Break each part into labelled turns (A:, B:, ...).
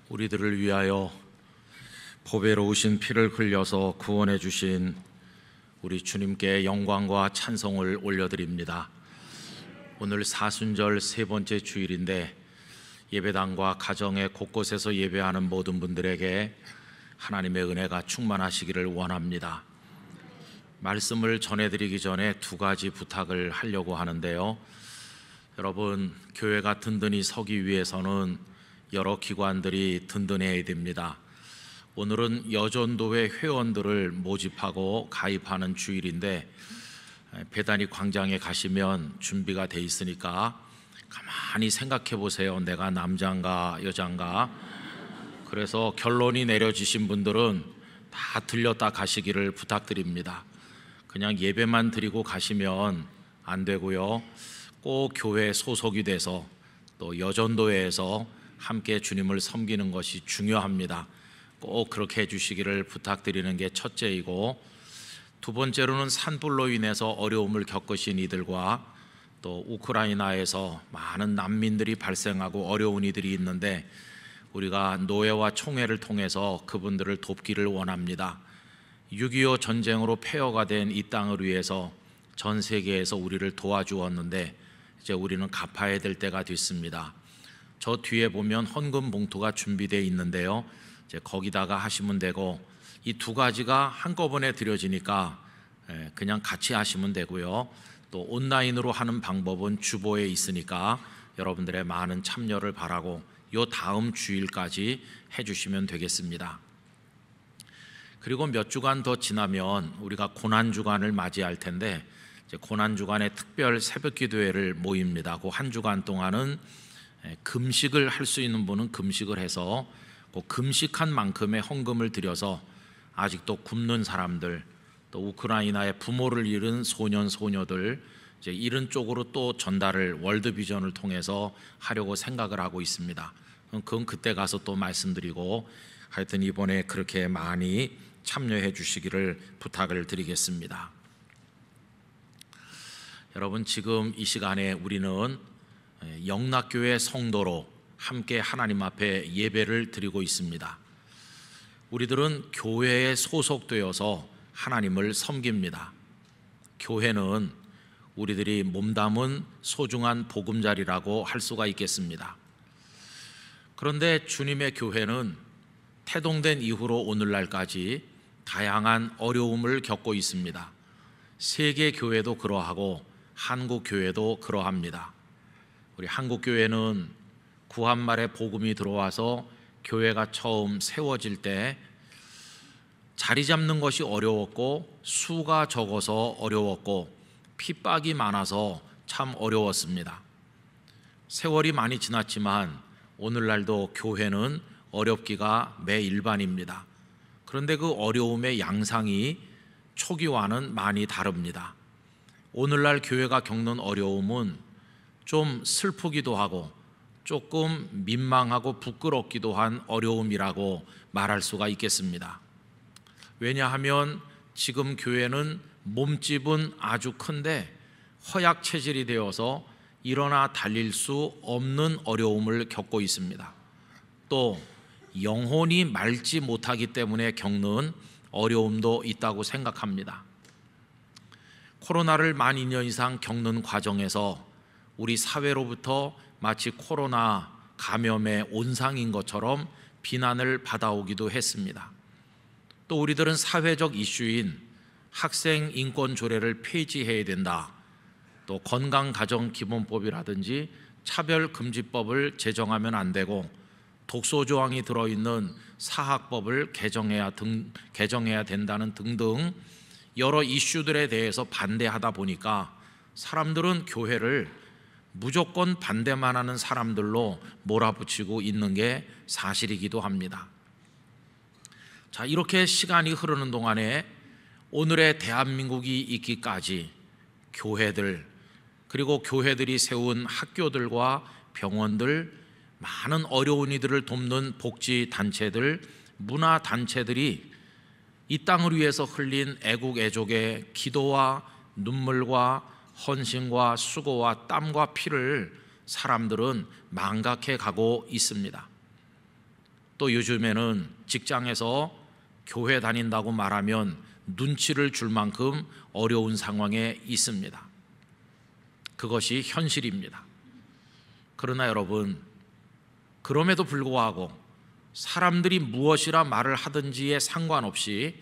A: 우리들을 위하여 보배로우신 피를 흘려서 구원해 주신 우리 주님께 영광과 찬송을 올려드립니다. 오늘 사순절 세 번째 주일인데 예배당과 가정의 곳곳에서 예배하는 모든 분들에게 하나님의 은혜가 충만하시기를 원합니다. 말씀을 전해드리기 전에 두 가지 부탁을 하려고 하는데요. 여러분, 교회가 든든히 서기 위해서는 여러 기관들이 든든해야 됩니다. 오늘은 여전도회 회원들을 모집하고 가입하는 주일인데 배단위 광장에 가시면 준비가 돼 있으니까 가만히 생각해 보세요. 내가 남자인가 여자인가. 그래서 결론이 내려지신 분들은 다 들렸다 가시기를 부탁드립니다. 그냥 예배만 드리고 가시면 안 되고요. 꼭 교회 소속이 돼서 또 여전도회에서 함께 주님을 섬기는 것이 중요합니다. 꼭 그렇게 해주시기를 부탁드리는 게 첫째이고, 두 번째로는 산불로 인해서 어려움을 겪으신 이들과 또 우크라이나에서 많은 난민들이 발생하고 어려운 이들이 있는데 우리가 노예와 총회를 통해서 그분들을 돕기를 원합니다. 6.25 전쟁으로 폐허가 된 이 땅을 위해서 전 세계에서 우리를 도와주었는데 이제 우리는 갚아야 될 때가 됐습니다. 저 뒤에 보면 헌금 봉투가 준비되어 있는데요. 이제 거기다가 하시면 되고, 이 두 가지가 한꺼번에 드려지니까 그냥 같이 하시면 되고요. 또 온라인으로 하는 방법은 주보에 있으니까 여러분들의 많은 참여를 바라고 요 다음 주일까지 해주시면 되겠습니다. 그리고 몇 주간 더 지나면 우리가 고난주간을 맞이할 텐데 이제 고난주간에 특별 새벽기도회를 모입니다. 그 한 주간 동안은 금식을 할 수 있는 분은 금식을 해서 그 금식한 만큼의 헌금을 드려서 아직도 굶는 사람들, 또 우크라이나의 부모를 잃은 소년 소녀들 이제 이런 쪽으로 또 전달을 월드비전을 통해서 하려고 생각을 하고 있습니다. 그건 그때 가서 또 말씀드리고, 하여튼 이번에 그렇게 많이 참여해 주시기를 부탁을 드리겠습니다. 여러분, 지금 이 시간에 우리는 영락교회 성도로 함께 하나님 앞에 예배를 드리고 있습니다. 우리들은 교회에 소속되어서 하나님을 섬깁니다. 교회는 우리들이 몸담은 소중한 보금자리라고 할 수가 있겠습니다. 그런데 주님의 교회는 태동된 이후로 오늘날까지 다양한 어려움을 겪고 있습니다. 세계 교회도 그러하고 한국 교회도 그러합니다. 우리 한국 교회는 구한말에 복음이 들어와서 교회가 처음 세워질 때 자리 잡는 것이 어려웠고 수가 적어서 어려웠고 핍박이 많아서 참 어려웠습니다. 세월이 많이 지났지만 오늘날도 교회는 어렵기가 매일반입니다. 그런데 그 어려움의 양상이 초기와는 많이 다릅니다. 오늘날 교회가 겪는 어려움은 좀 슬프기도 하고 조금 민망하고 부끄럽기도 한 어려움이라고 말할 수가 있겠습니다. 왜냐하면 지금 교회는 몸집은 아주 큰데 허약 체질이 되어서 일어나 달릴 수 없는 어려움을 겪고 있습니다. 또 영혼이 맑지 못하기 때문에 겪는 어려움도 있다고 생각합니다. 코로나를 만 2년 이상 겪는 과정에서 우리 사회로부터 마치 코로나 감염의 온상인 것처럼 비난을 받아오기도 했습니다. 또 우리들은 사회적 이슈인 학생 인권 조례를 폐지해야 된다, 또 건강가정기본법이라든지 차별금지법을 제정하면 안 되고 독소 조항이 들어있는 사학법을 개정해야 된다는 등등 여러 이슈들에 대해서 반대하다 보니까 사람들은 교회를 무조건 반대만 하는 사람들로 몰아붙이고 있는 게 사실이기도 합니다. 자, 이렇게 시간이 흐르는 동안에 오늘의 대한민국이 있기까지 교회들, 그리고 교회들이 세운 학교들과 병원들, 많은 어려운 이들을 돕는 복지단체들, 문화단체들이 이 땅을 위해서 흘린 애국 애족의 기도와 눈물과 헌신과 수고와 땀과 피를 사람들은 망각해 가고 있습니다. 또 요즘에는 직장에서 교회 다닌다고 말하면 눈치를 줄 만큼 어려운 상황에 있습니다. 그것이 현실입니다. 그러나 여러분, 그럼에도 불구하고 사람들이 무엇이라 말을 하든지에 상관없이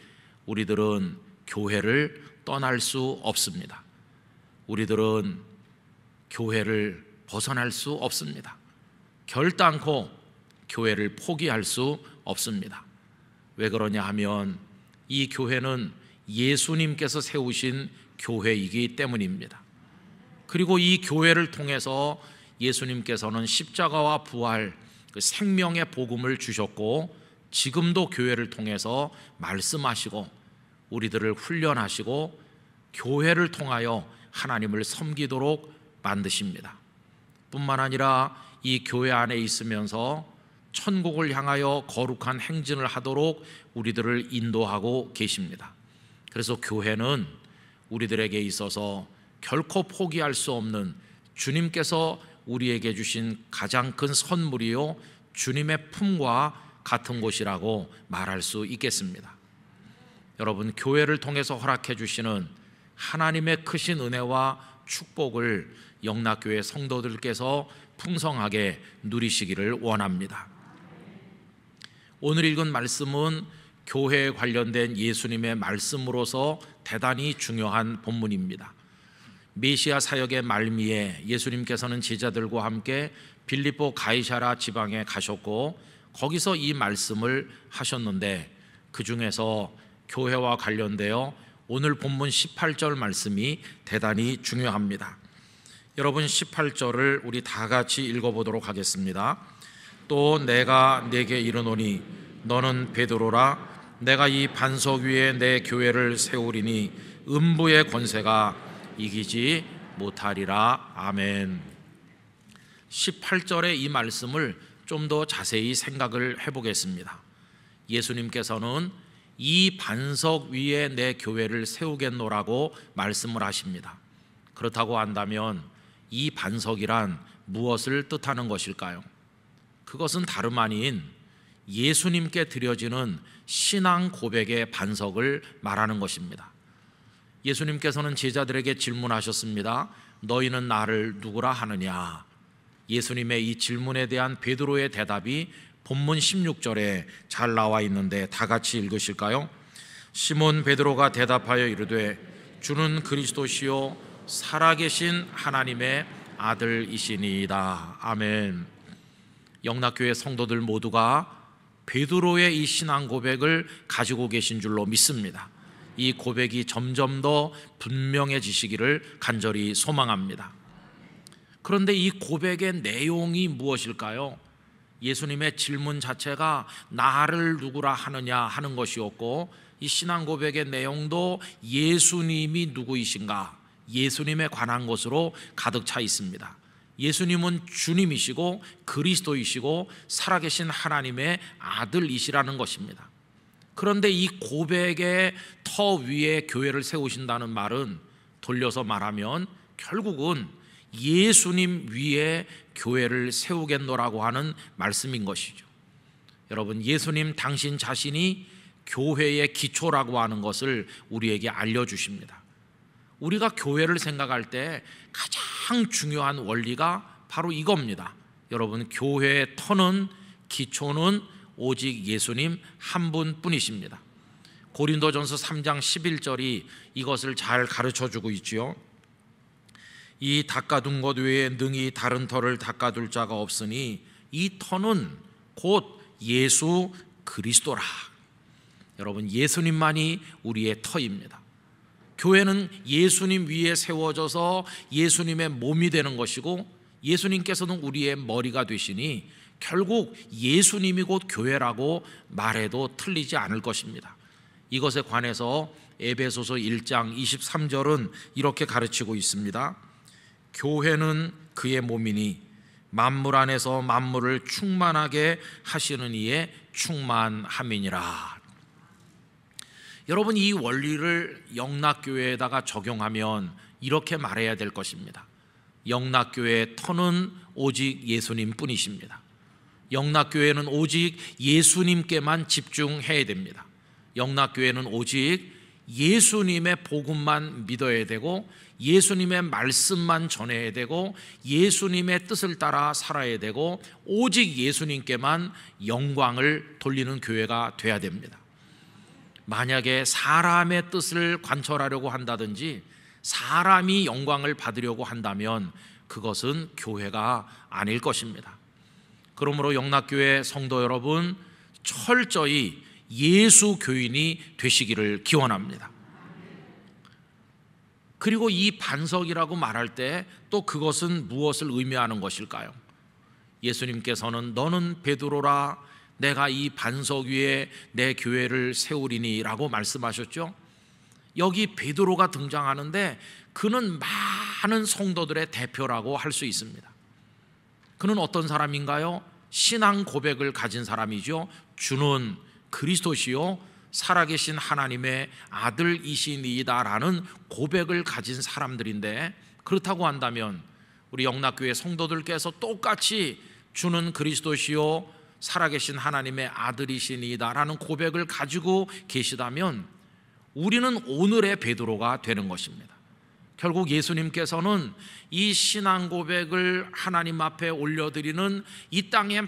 A: 우리들은 교회를 떠날 수 없습니다. 우리들은 교회를 벗어날 수 없습니다. 결단코 교회를 포기할 수 없습니다. 왜 그러냐 하면 이 교회는 예수님께서 세우신 교회이기 때문입니다. 그리고 이 교회를 통해서 예수님께서는 십자가와 부활, 그 생명의 복음을 주셨고 지금도 교회를 통해서 말씀하시고 우리들을 훈련하시고 교회를 통하여 하나님을 섬기도록 만드십니다. 뿐만 아니라 이 교회 안에 있으면서 천국을 향하여 거룩한 행진을 하도록 우리들을 인도하고 계십니다. 그래서 교회는 우리들에게 있어서 결코 포기할 수 없는 주님께서 우리에게 주신 가장 큰 선물이요 주님의 품과 같은 곳이라고 말할 수 있겠습니다. 여러분, 교회를 통해서 허락해 주시는 하나님의 크신 은혜와 축복을 영락교회 성도들께서 풍성하게 누리시기를 원합니다. 오늘 읽은 말씀은 교회에 관련된 예수님의 말씀으로서 대단히 중요한 본문입니다. 메시아 사역의 말미에 예수님께서는 제자들과 함께 빌립보 가이사랴 지방에 가셨고 거기서 이 말씀을 하셨는데 그 중에서 교회와 관련되어 오늘 본문 18절 말씀이 대단히 중요합니다. 여러분, 18절을 우리 다 같이 읽어보도록 하겠습니다. 또 내가 네게 이르노니 너는 베드로라. 내가 이 반석 위에 내 교회를 세우리니 음부의 권세가 이기지 못하리라. 아멘. 18절의 이 말씀을 좀 더 자세히 생각을 해보겠습니다. 예수님께서는 이 반석 위에 내 교회를 세우겠노라고 말씀을 하십니다. 그렇다고 한다면 이 반석이란 무엇을 뜻하는 것일까요? 그것은 다름 아닌 예수님께 드려지는 신앙 고백의 반석을 말하는 것입니다. 예수님께서는 제자들에게 질문하셨습니다. 너희는 나를 누구라 하느냐? 예수님의 이 질문에 대한 베드로의 대답이 본문 16절에 잘 나와 있는데 다 같이 읽으실까요? 시몬 베드로가 대답하여 이르되 주는 그리스도시요 살아계신 하나님의 아들이시니이다. 아멘. 영락교회 성도들 모두가 베드로의 이 신앙 고백을 가지고 계신 줄로 믿습니다. 이 고백이 점점 더 분명해지시기를 간절히 소망합니다. 그런데 이 고백의 내용이 무엇일까요? 예수님의 질문 자체가 나를 누구라 하느냐 하는 것이었고 이 신앙 고백의 내용도 예수님이 누구이신가, 예수님에 관한 것으로 가득 차 있습니다. 예수님은 주님이시고 그리스도이시고 살아계신 하나님의 아들이시라는 것입니다. 그런데 이 고백의 터 위에 교회를 세우신다는 말은 돌려서 말하면 결국은 예수님 위에 교회를 세우겠노라고 하는 말씀인 것이죠. 여러분, 예수님 당신 자신이 교회의 기초라고 하는 것을 우리에게 알려주십니다. 우리가 교회를 생각할 때 가장 중요한 원리가 바로 이겁니다. 여러분, 교회의 터는, 기초는 오직 예수님 한 분뿐이십니다. 고린도전서 3장 11절이 이것을 잘 가르쳐주고 있지요. 이 닦아둔 것 외에 능히 다른 터를 닦아둘 자가 없으니 이 터는 곧 예수 그리스도라. 여러분, 예수님만이 우리의 터입니다. 교회는 예수님 위에 세워져서 예수님의 몸이 되는 것이고 예수님께서는 우리의 머리가 되시니 결국 예수님이 곧 교회라고 말해도 틀리지 않을 것입니다. 이것에 관해서 에베소서 1장 23절은 이렇게 가르치고 있습니다. 교회는 그의 몸이니 만물 안에서 만물을 충만하게 하시는 이의 충만함이니라. 여러분, 이 원리를 영락교회에다가 적용하면 이렇게 말해야 될 것입니다. 영락교회의 터는 오직 예수님 뿐이십니다. 영락교회는 오직 예수님께만 집중해야 됩니다. 영락교회는 오직 예수님의 복음만 믿어야 되고 예수님의 말씀만 전해야 되고 예수님의 뜻을 따라 살아야 되고 오직 예수님께만 영광을 돌리는 교회가 돼야 됩니다. 만약에 사람의 뜻을 관철하려고 한다든지 사람이 영광을 받으려고 한다면 그것은 교회가 아닐 것입니다. 그러므로 영락교회 성도 여러분, 철저히 예수 교인이 되시기를 기원합니다. 그리고 이 반석이라고 말할 때 또 그것은 무엇을 의미하는 것일까요? 예수님께서는 너는 베드로라, 내가 이 반석 위에 내 교회를 세우리니 라고 말씀하셨죠. 여기 베드로가 등장하는데 그는 많은 성도들의 대표라고 할 수 있습니다. 그는 어떤 사람인가요? 신앙 고백을 가진 사람이죠. 주는 그리스도시요 살아계신 하나님의 아들이시니이다라는 고백을 가진 사람들인데, 그렇다고 한다면 우리 영락교회 성도들께서 똑같이 주는 그리스도시요 살아계신 하나님의 아들이시니이다라는 고백을 가지고 계시다면 우리는 오늘의 베드로가 되는 것입니다. 결국 예수님께서는 이 신앙 고백을 하나님 앞에 올려드리는 이 땅의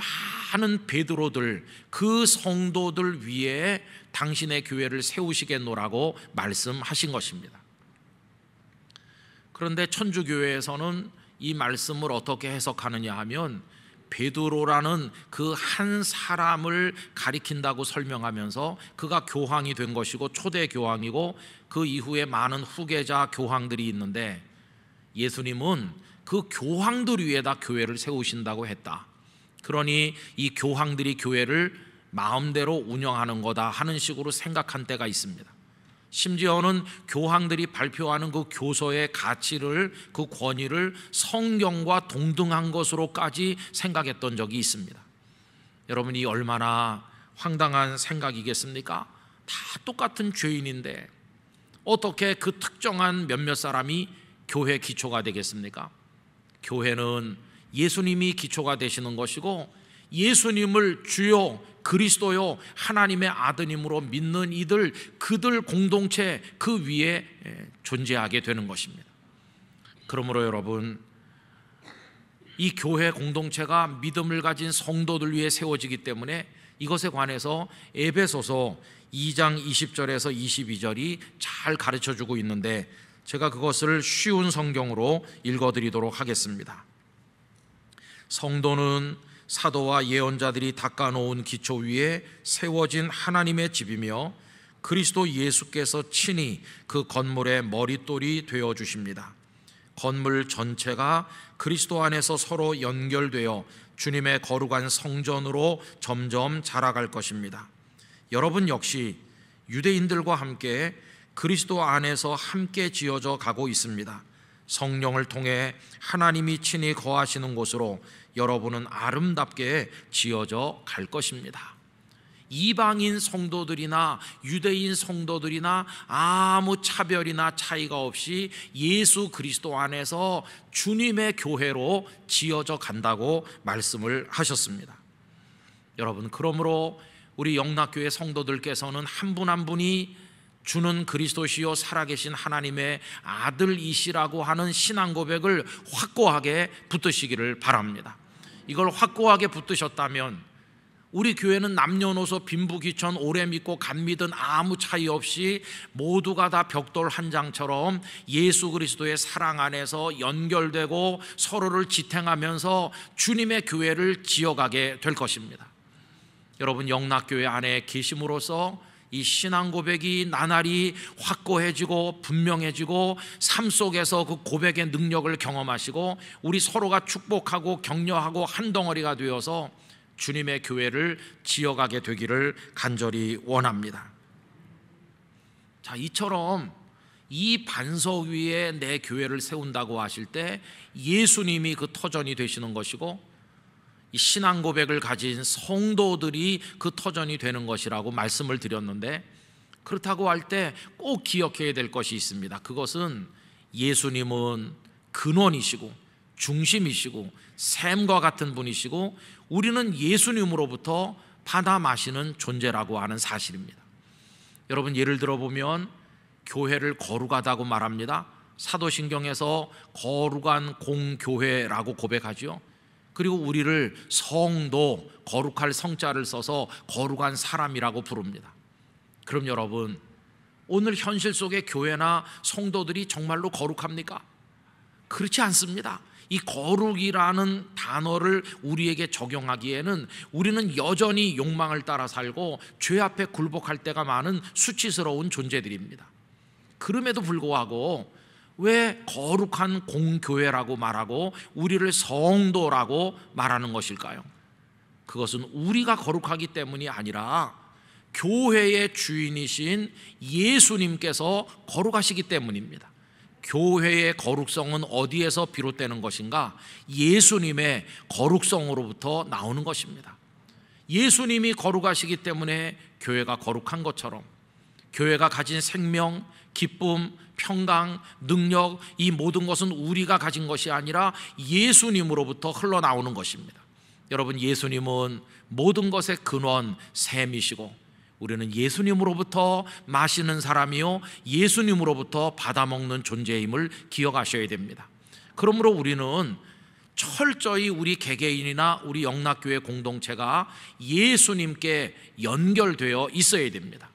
A: 많은 베드로들, 그 성도들 위에 당신의 교회를 세우시겠노라고 말씀하신 것입니다. 그런데 천주교회에서는 이 말씀을 어떻게 해석하느냐 하면 베드로라는 그 한 사람을 가리킨다고 설명하면서 그가 교황이 된 것이고 초대 교황이고 그 이후에 많은 후계자 교황들이 있는데 예수님은 그 교황들 위에다 교회를 세우신다고 했다. 그러니 이 교황들이 교회를 마음대로 운영하는 거다 하는 식으로 생각한 때가 있습니다. 심지어는 교황들이 발표하는 그 교서의 가치를, 그 권위를 성경과 동등한 것으로까지 생각했던 적이 있습니다. 여러분이 얼마나 황당한 생각이겠습니까? 다 똑같은 죄인인데 어떻게 그 특정한 몇몇 사람이 교회 기초가 되겠습니까? 교회는 예수님이 기초가 되시는 것이고 예수님을 주요 그리스도요 하나님의 아드님으로 믿는 이들, 그들 공동체 그 위에 존재하게 되는 것입니다. 그러므로 여러분, 이 교회 공동체가 믿음을 가진 성도들 위해 세워지기 때문에 이것에 관해서 에베소서 2장 20절에서 22절이 잘 가르쳐주고 있는데 제가 그것을 쉬운 성경으로 읽어드리도록 하겠습니다. 성도는 사도와 예언자들이 닦아놓은 기초 위에 세워진 하나님의 집이며 그리스도 예수께서 친히 그 건물의 머릿돌이 되어 주십니다. 건물 전체가 그리스도 안에서 서로 연결되어 주님의 거룩한 성전으로 점점 자라갈 것입니다. 여러분 역시 유대인들과 함께 그리스도 안에서 함께 지어져 가고 있습니다. 성령을 통해 하나님이 친히 거하시는 곳으로 여러분은 아름답게 지어져 갈 것입니다. 이방인 성도들이나 유대인 성도들이나 아무 차별이나 차이가 없이 예수 그리스도 안에서 주님의 교회로 지어져 간다고 말씀을 하셨습니다. 여러분, 그러므로 우리 영락교회 성도들께서는 한 분 한 분이 주는 그리스도시요 살아계신 하나님의 아들이시라고 하는 신앙 고백을 확고하게 붙드시기를 바랍니다. 이걸 확고하게 붙드셨다면 우리 교회는 남녀노소 빈부귀천 오래 믿고 간 믿은 아무 차이 없이 모두가 다 벽돌 한 장처럼 예수 그리스도의 사랑 안에서 연결되고 서로를 지탱하면서 주님의 교회를 지어가게 될 것입니다. 여러분, 영락교회 안에 계심으로써 이 신앙 고백이 나날이 확고해지고 분명해지고 삶 속에서 그 고백의 능력을 경험하시고 우리 서로가 축복하고 격려하고 한 덩어리가 되어서 주님의 교회를 지어가게 되기를 간절히 원합니다. 자, 이처럼 이 반석 위에 내 교회를 세운다고 하실 때 예수님이 그 터전이 되시는 것이고 이 신앙 고백을 가진 성도들이 그 터전이 되는 것이라고 말씀을 드렸는데, 그렇다고 할 때 꼭 기억해야 될 것이 있습니다. 그것은 예수님은 근원이시고 중심이시고 샘과 같은 분이시고 우리는 예수님으로부터 받아 마시는 존재라고 하는 사실입니다. 여러분, 예를 들어 보면 교회를 거룩하다고 말합니다. 사도신경에서 거룩한 공교회라고 고백하죠. 그리고 우리를 성도, 거룩할 성자를 써서 거룩한 사람이라고 부릅니다. 그럼 여러분, 오늘 현실 속의 교회나 성도들이 정말로 거룩합니까? 그렇지 않습니다. 이 거룩이라는 단어를 우리에게 적용하기에는 우리는 여전히 욕망을 따라 살고 죄 앞에 굴복할 때가 많은 수치스러운 존재들입니다. 그럼에도 불구하고 왜 거룩한 공교회라고 말하고 우리를 성도라고 말하는 것일까요? 그것은 우리가 거룩하기 때문이 아니라 교회의 주인이신 예수님께서 거룩하시기 때문입니다. 교회의 거룩성은 어디에서 비롯되는 것인가? 예수님의 거룩성으로부터 나오는 것입니다. 예수님이 거룩하시기 때문에 교회가 거룩한 것처럼 교회가 가진 생명, 기쁨, 평강, 능력, 이 모든 것은 우리가 가진 것이 아니라 예수님으로부터 흘러나오는 것입니다. 여러분, 예수님은 모든 것의 근원, 샘이시고 우리는 예수님으로부터 마시는 사람이요 예수님으로부터 받아먹는 존재임을 기억하셔야 됩니다. 그러므로 우리는 철저히 우리 개개인이나 우리 영락교회 공동체가 예수님께 연결되어 있어야 됩니다.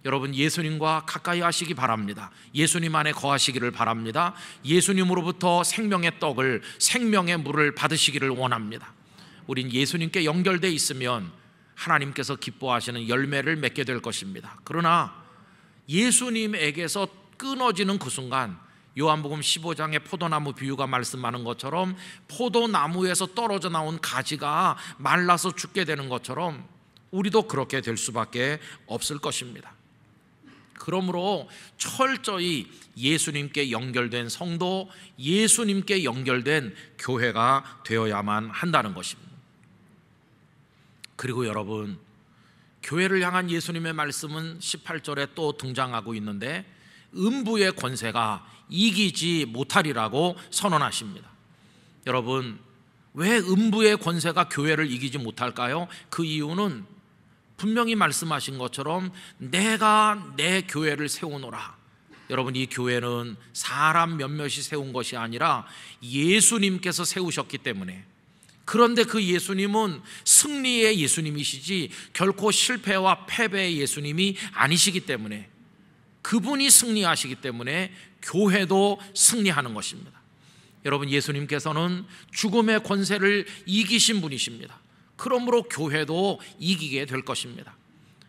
A: 여러분, 예수님과 가까이 하시기 바랍니다. 예수님 안에 거하시기를 바랍니다. 예수님으로부터 생명의 떡을, 생명의 물을 받으시기를 원합니다. 우린 예수님께 연결되어 있으면 하나님께서 기뻐하시는 열매를 맺게 될 것입니다. 그러나 예수님에게서 끊어지는 그 순간, 요한복음 15장의 포도나무 비유가 말씀하는 것처럼 포도나무에서 떨어져 나온 가지가 말라서 죽게 되는 것처럼 우리도 그렇게 될 수밖에 없을 것입니다. 그러므로 철저히 예수님께 연결된 성도, 예수님께 연결된 교회가 되어야만 한다는 것입니다. 그리고 여러분, 교회를 향한 예수님의 말씀은 18절에 또 등장하고 있는데 음부의 권세가 이기지 못하리라고 선언하십니다. 여러분, 왜 음부의 권세가 교회를 이기지 못할까요? 그 이유는 분명히 말씀하신 것처럼 내가 내 교회를 세우노라. 여러분, 이 교회는 사람 몇몇이 세운 것이 아니라 예수님께서 세우셨기 때문에, 그런데 그 예수님은 승리의 예수님이시지 결코 실패와 패배의 예수님이 아니시기 때문에, 그분이 승리하시기 때문에 교회도 승리하는 것입니다. 여러분, 예수님께서는 죽음의 권세를 이기신 분이십니다. 그러므로 교회도 이기게 될 것입니다.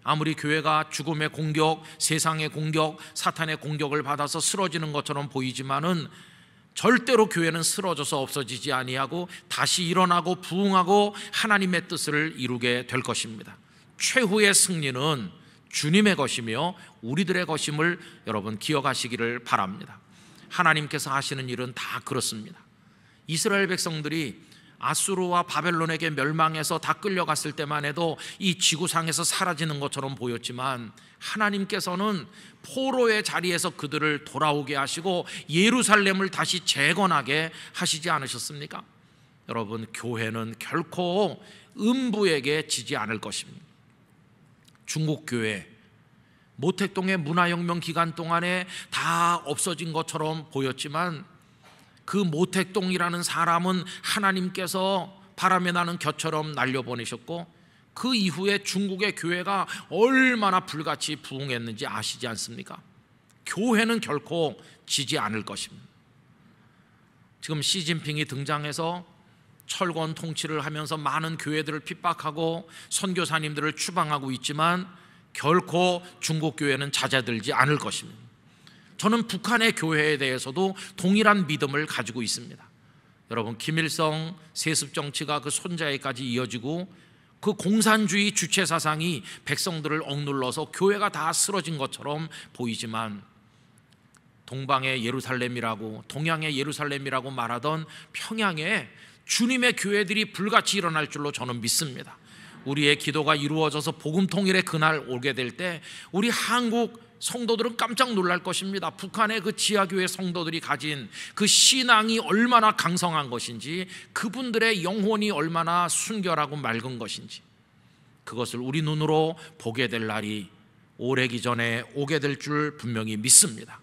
A: 아무리 교회가 죽음의 공격, 세상의 공격, 사탄의 공격을 받아서 쓰러지는 것처럼 보이지만은 절대로 교회는 쓰러져서 없어지지 아니하고 다시 일어나고 부흥하고 하나님의 뜻을 이루게 될 것입니다. 최후의 승리는 주님의 것이며 우리들의 것임을 여러분 기억하시기를 바랍니다. 하나님께서 하시는 일은 다 그렇습니다. 이스라엘 백성들이 아수르와 바벨론에게 멸망해서 다 끌려갔을 때만 해도 이 지구상에서 사라지는 것처럼 보였지만, 하나님께서는 포로의 자리에서 그들을 돌아오게 하시고 예루살렘을 다시 재건하게 하시지 않으셨습니까? 여러분, 교회는 결코 음부에게 지지 않을 것입니다. 중국 교회, 모택동의 문화혁명 기간 동안에 다 없어진 것처럼 보였지만, 그 모택동이라는 사람은 하나님께서 바람에 나는 겨처럼 날려보내셨고, 그 이후에 중국의 교회가 얼마나 불같이 부흥했는지 아시지 않습니까? 교회는 결코 지지 않을 것입니다. 지금 시진핑이 등장해서 철권 통치를 하면서 많은 교회들을 핍박하고 선교사님들을 추방하고 있지만 결코 중국 교회는 잦아들지 않을 것입니다. 저는 북한의 교회에 대해서도 동일한 믿음을 가지고 있습니다. 여러분, 김일성 세습 정치가 그 손자에까지 이어지고 그 공산주의 주체 사상이 백성들을 억눌러서 교회가 다 쓰러진 것처럼 보이지만, 동방의 예루살렘이라고, 동양의 예루살렘이라고 말하던 평양에 주님의 교회들이 불같이 일어날 줄로 저는 믿습니다. 우리의 기도가 이루어져서 복음 통일의 그날 오게 될 때 우리 한국 성도들은 깜짝 놀랄 것입니다. 북한의 그 지하교회 성도들이 가진 그 신앙이 얼마나 강성한 것인지, 그분들의 영혼이 얼마나 순결하고 맑은 것인지, 그것을 우리 눈으로 보게 될 날이 오래기 전에 오게 될 줄 분명히 믿습니다.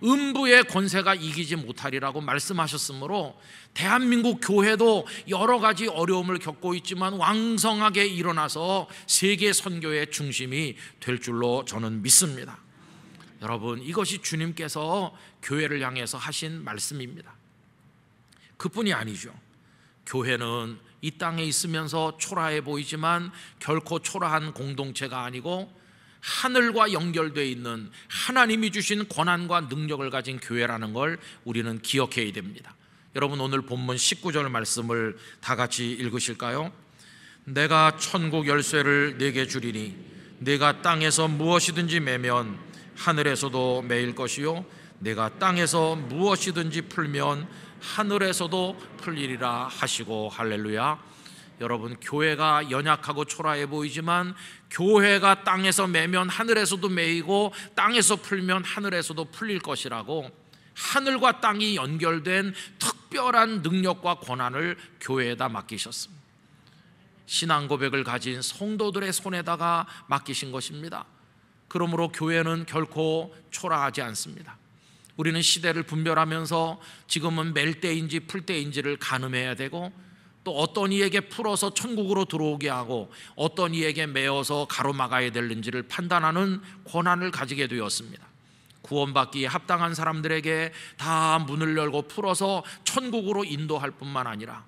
A: 음부의 권세가 이기지 못하리라고 말씀하셨으므로 대한민국 교회도 여러 가지 어려움을 겪고 있지만 왕성하게 일어나서 세계 선교의 중심이 될 줄로 저는 믿습니다. 여러분, 이것이 주님께서 교회를 향해서 하신 말씀입니다. 그뿐이 아니죠. 교회는 이 땅에 있으면서 초라해 보이지만 결코 초라한 공동체가 아니고 하늘과 연결되어 있는 하나님이 주신 권한과 능력을 가진 교회라는 걸 우리는 기억해야 됩니다. 여러분, 오늘 본문 19절 말씀을 다 같이 읽으실까요? 내가 천국 열쇠를 네게 주리니 네가 땅에서 무엇이든지 매면 하늘에서도 매일 것이요 내가 땅에서 무엇이든지 풀면 하늘에서도 풀리리라 하시고. 할렐루야. 여러분, 교회가 연약하고 초라해 보이지만 교회가 땅에서 매면 하늘에서도 매이고 땅에서 풀면 하늘에서도 풀릴 것이라고, 하늘과 땅이 연결된 특별한 능력과 권한을 교회에다 맡기셨습니다. 신앙 고백을 가진 성도들의 손에다가 맡기신 것입니다. 그러므로 교회는 결코 초라하지 않습니다. 우리는 시대를 분별하면서 지금은 맬 때인지 풀 때인지를 가늠해야 되고, 또 어떤 이에게 풀어서 천국으로 들어오게 하고 어떤 이에게 매어서 가로막아야 되는지를 판단하는 권한을 가지게 되었습니다. 구원받기에 합당한 사람들에게 다 문을 열고 풀어서 천국으로 인도할 뿐만 아니라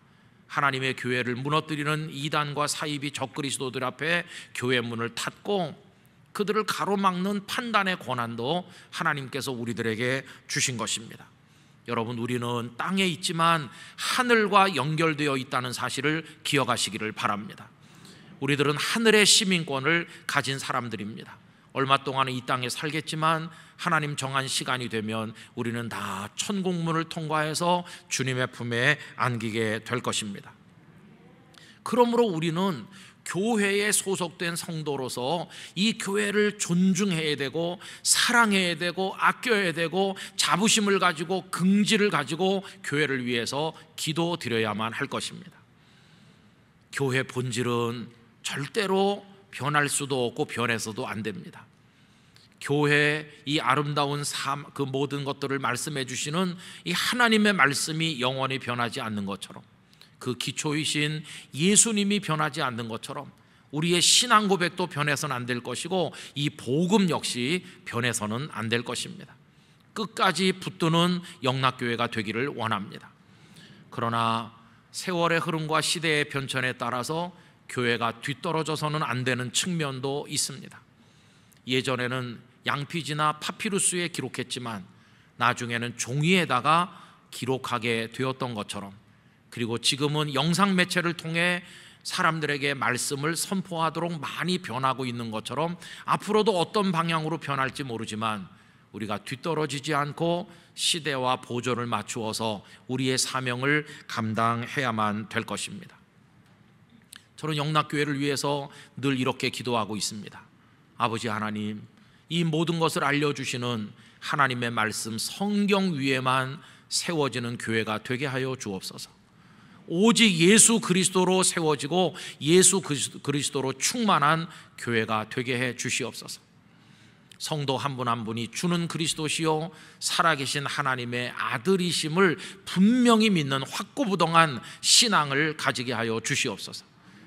A: 하나님의 교회를 무너뜨리는 이단과 사이비 적그리스도들 앞에 교회 문을 닫고 그들을 가로막는 판단의 권한도 하나님께서 우리들에게 주신 것입니다. 여러분, 우리는 땅에 있지만 하늘과 연결되어 있다는 사실을 기억하시기를 바랍니다. 우리들은 하늘의 시민권을 가진 사람들입니다. 얼마 동안은 이 땅에 살겠지만 하나님 정한 시간이 되면 우리는 다 천국문을 통과해서 주님의 품에 안기게 될 것입니다. 그러므로 우리는 교회에 소속된 성도로서 이 교회를 존중해야 되고 사랑해야 되고 아껴야 되고 자부심을 가지고 긍지를 가지고 교회를 위해서 기도드려야만 할 것입니다. 교회 본질은 절대로 변할 수도 없고 변해서도 안 됩니다. 교회 이 아름다운 삶, 그 모든 것들을 말씀해 주시는 이 하나님의 말씀이 영원히 변하지 않는 것처럼, 그 기초이신 예수님이 변하지 않는 것처럼 우리의 신앙 고백도 변해서는 안 될 것이고 이 복음 역시 변해서는 안 될 것입니다. 끝까지 붙드는 영락교회가 되기를 원합니다. 그러나 세월의 흐름과 시대의 변천에 따라서 교회가 뒤떨어져서는 안 되는 측면도 있습니다. 예전에는 양피지나 파피루스에 기록했지만 나중에는 종이에다가 기록하게 되었던 것처럼, 그리고 지금은 영상 매체를 통해 사람들에게 말씀을 선포하도록 많이 변하고 있는 것처럼 앞으로도 어떤 방향으로 변할지 모르지만 우리가 뒤떨어지지 않고 시대와 보조를 맞추어서 우리의 사명을 감당해야만 될 것입니다. 저는 영락교회를 위해서 늘 이렇게 기도하고 있습니다. 아버지 하나님, 이 모든 것을 알려주시는 하나님의 말씀 성경 위에만 세워지는 교회가 되게 하여 주옵소서. 오직 예수 그리스도로 세워지고 예수 그리스도로 충만한 교회가 되게 해 주시옵소서. 성도 한 분 한 분이 주는 그리스도시요 살아계신 하나님의 아들이심을 분명히 믿는 확고부동한 신앙을 가지게 하여 주시옵소서.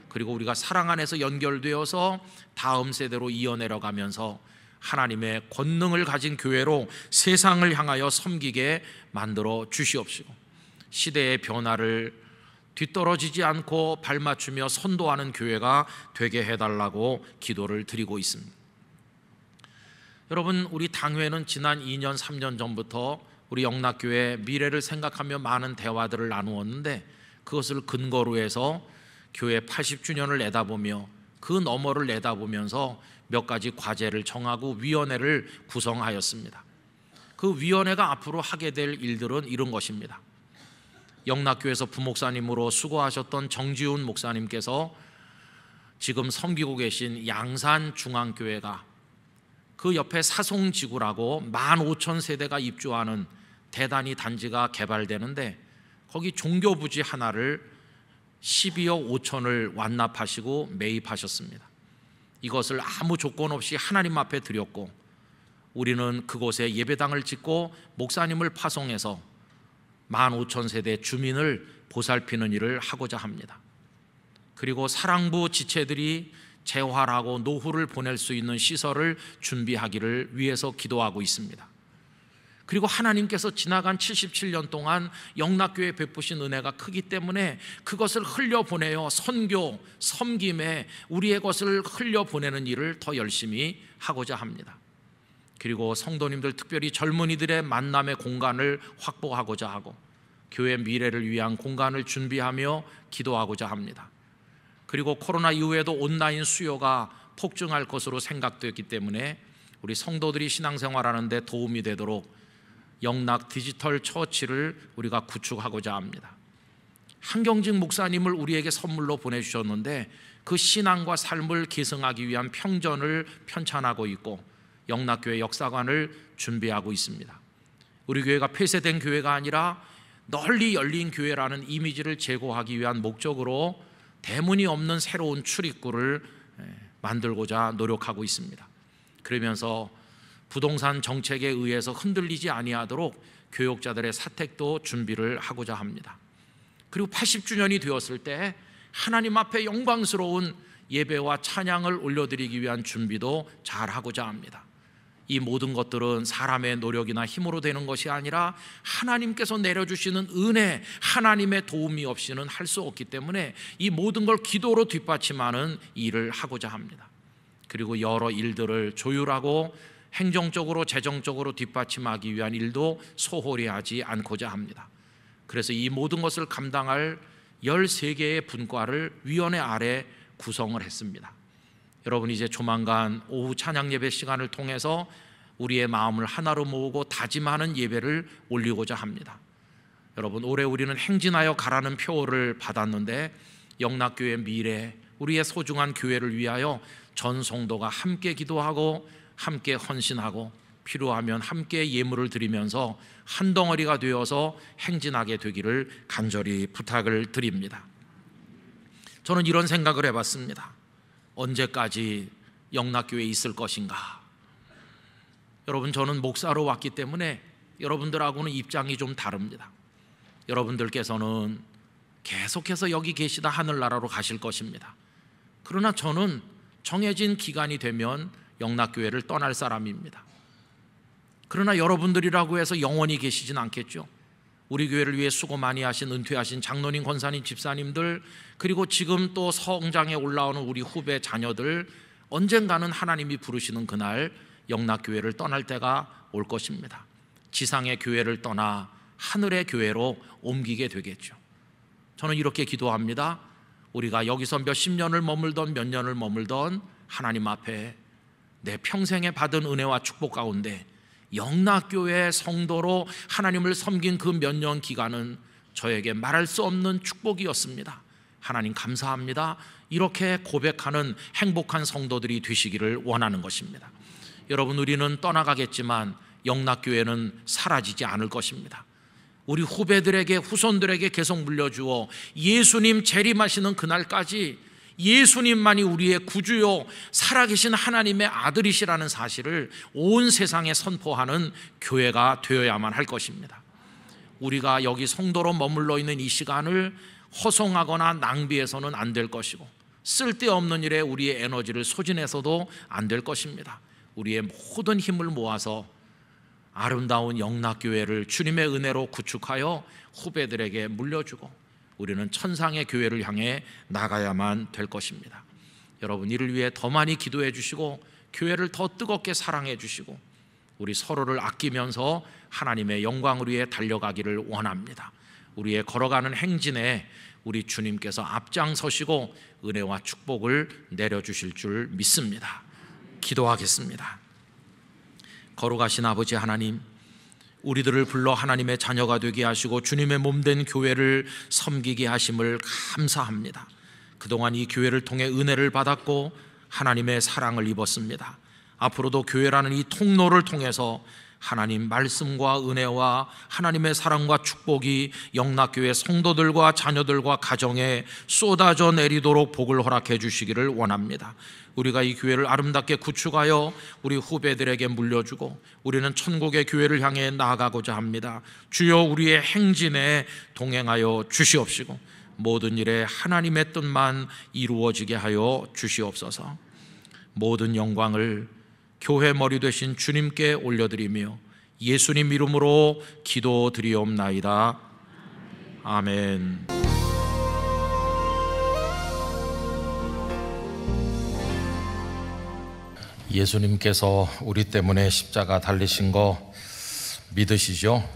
A: 그리고 우리가 사랑 안에서 연결되어서 다음 세대로 이어내려가면서 하나님의 권능을 가진 교회로 세상을 향하여 섬기게 만들어 주시옵시고, 시대의 변화를 뒤떨어지지 않고 발맞추며 선도하는 교회가 되게 해달라고 기도를 드리고 있습니다. 여러분, 우리 당회는 지난 2년 3년 전부터 우리 영락교회 미래를 생각하며 많은 대화들을 나누었는데, 그것을 근거로 해서 교회 80주년을 내다보며 그 너머를 내다보면서 몇 가지 과제를 정하고 위원회를 구성하였습니다. 그 위원회가 앞으로 하게 될 일들은 이런 것입니다. 영락교회에서 부목사님으로 수고하셨던 정지훈 목사님께서 지금 섬기고 계신 양산중앙교회가 그 옆에 사송지구라고 15,000세대가 입주하는 대단히 단지가 개발되는데 거기 종교부지 하나를 12억 5천을 완납하시고 매입하셨습니다. 이것을 아무 조건 없이 하나님 앞에 드렸고 우리는 그곳에 예배당을 짓고 목사님을 파송해서 15,000세대 주민을 보살피는 일을 하고자 합니다. 그리고 사랑부 지체들이 재활하고 노후를 보낼 수 있는 시설을 준비하기를 위해서 기도하고 있습니다. 그리고 하나님께서 지나간 77년 동안 영락교회에 베푸신 은혜가 크기 때문에 그것을 흘려보내어 선교, 섬김에 우리의 것을 흘려보내는 일을 더 열심히 하고자 합니다. 그리고 성도님들, 특별히 젊은이들의 만남의 공간을 확보하고자 하고 교회 미래를 위한 공간을 준비하며 기도하고자 합니다. 그리고 코로나 이후에도 온라인 수요가 폭증할 것으로 생각되었기 때문에 우리 성도들이 신앙생활하는 데 도움이 되도록 영락 디지털 처치를 우리가 구축하고자 합니다. 한경직 목사님을 우리에게 선물로 보내주셨는데 그 신앙과 삶을 계승하기 위한 평전을 편찬하고 있고 영락교회 역사관을 준비하고 있습니다. 우리 교회가 폐쇄된 교회가 아니라 널리 열린 교회라는 이미지를 제고하기 위한 목적으로 대문이 없는 새로운 출입구를 만들고자 노력하고 있습니다. 그러면서 부동산 정책에 의해서 흔들리지 아니하도록 교역자들의 사택도 준비를 하고자 합니다. 그리고 80주년이 되었을 때 하나님 앞에 영광스러운 예배와 찬양을 올려드리기 위한 준비도 잘 하고자 합니다. 이 모든 것들은 사람의 노력이나 힘으로 되는 것이 아니라 하나님께서 내려주시는 은혜, 하나님의 도움이 없이는 할 수 없기 때문에 이 모든 걸 기도로 뒷받침하는 일을 하고자 합니다. 그리고 여러 일들을 조율하고 행정적으로 재정적으로 뒷받침하기 위한 일도 소홀히 하지 않고자 합니다. 그래서 이 모든 것을 감당할 13개의 분과를 위원회 아래 구성을 했습니다. 여러분, 이제 조만간 오후 찬양 예배 시간을 통해서 우리의 마음을 하나로 모으고 다짐하는 예배를 올리고자 합니다. 여러분, 올해 우리는 행진하여 가라는 표를 받았는데 영락교회 미래, 우리의 소중한 교회를 위하여 전 성도가 함께 기도하고 함께 헌신하고 필요하면 함께 예물을 드리면서 한 덩어리가 되어서 행진하게 되기를 간절히 부탁을 드립니다. 저는 이런 생각을 해봤습니다. 언제까지 영락교회에 있을 것인가? 여러분, 저는 목사로 왔기 때문에 여러분들하고는 입장이 좀 다릅니다. 여러분들께서는 계속해서 여기 계시다 하늘나라로 가실 것입니다. 그러나 저는 정해진 기간이 되면 영락교회를 떠날 사람입니다. 그러나 여러분들이라고 해서 영원히 계시진 않겠죠. 우리 교회를 위해 수고 많이 하신 은퇴하신 장로님, 권사님, 집사님들, 그리고 지금 또 성장에 올라오는 우리 후배 자녀들, 언젠가는 하나님이 부르시는 그날 영락교회를 떠날 때가 올 것입니다. 지상의 교회를 떠나 하늘의 교회로 옮기게 되겠죠. 저는 이렇게 기도합니다. 우리가 여기서 몇십 년을 머물던 몇 년을 머물던 하나님 앞에 내 평생에 받은 은혜와 축복 가운데 영락교회 성도로 하나님을 섬긴 그 몇 년 기간은 저에게 말할 수 없는 축복이었습니다. 하나님 감사합니다. 이렇게 고백하는 행복한 성도들이 되시기를 원하는 것입니다. 여러분, 우리는 떠나가겠지만 영락교회는 사라지지 않을 것입니다. 우리 후배들에게, 후손들에게 계속 물려주어 예수님 재림하시는 그날까지 예수님만이 우리의 구주요 살아계신 하나님의 아들이시라는 사실을 온 세상에 선포하는 교회가 되어야만 할 것입니다. 우리가 여기 성도로 머물러 있는 이 시간을 허송하거나 낭비해서는 안 될 것이고 쓸데없는 일에 우리의 에너지를 소진해서도 안 될 것입니다. 우리의 모든 힘을 모아서 아름다운 영락교회를 주님의 은혜로 구축하여 후배들에게 물려주고 우리는 천상의 교회를 향해 나가야만 될 것입니다. 여러분, 이를 위해 더 많이 기도해 주시고 교회를 더 뜨겁게 사랑해 주시고 우리 서로를 아끼면서 하나님의 영광을 위해 달려가기를 원합니다. 우리의 걸어가는 행진에 우리 주님께서 앞장서시고 은혜와 축복을 내려주실 줄 믿습니다. 기도하겠습니다. 거룩하신 아버지 하나님, 우리들을 불러 하나님의 자녀가 되게 하시고 주님의 몸된 교회를 섬기게 하심을 감사합니다. 그동안 이 교회를 통해 은혜를 받았고 하나님의 사랑을 입었습니다. 앞으로도 교회라는 이 통로를 통해서 하나님 말씀과 은혜와 하나님의 사랑과 축복이 영락교회 성도들과 자녀들과 가정에 쏟아져 내리도록 복을 허락해 주시기를 원합니다. 우리가 이 교회를 아름답게 구축하여 우리 후배들에게 물려주고 우리는 천국의 교회를 향해 나아가고자 합니다. 주여 우리의 행진에 동행하여 주시옵시고 모든 일에 하나님의 뜻만 이루어지게 하여 주시옵소서. 모든 영광을 교회 머리 되신 주님께 올려드리며 예수님 이름으로 기도드리옵나이다. 아멘. 예수님께서 우리 때문에 십자가 달리신 거 믿으시죠?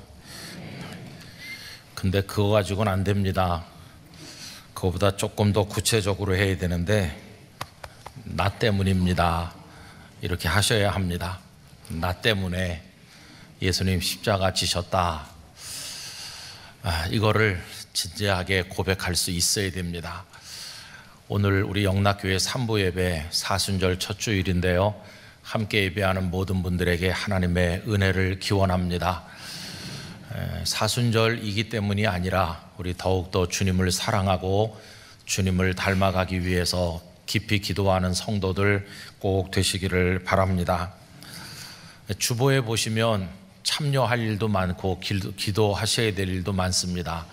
A: 근데 그거 가지고는 안 됩니다. 그거보다 조금 더 구체적으로 해야 되는데 나 때문입니다. 이렇게 하셔야 합니다. 나 때문에 예수님 십자가 지셨다. 이거를 진지하게 고백할 수 있어야 됩니다. 오늘 우리 영락교회 3부 예배 사순절 첫 주일인데요, 함께 예배하는 모든 분들에게 하나님의 은혜를 기원합니다. 사순절이기 때문이 아니라 우리 더욱더 주님을 사랑하고 주님을 닮아가기 위해서 깊이 기도하는 성도들 꼭 되시기를 바랍니다. 주보에 보시면 참여할 일도 많고 기도하셔야 될 일도 많습니다.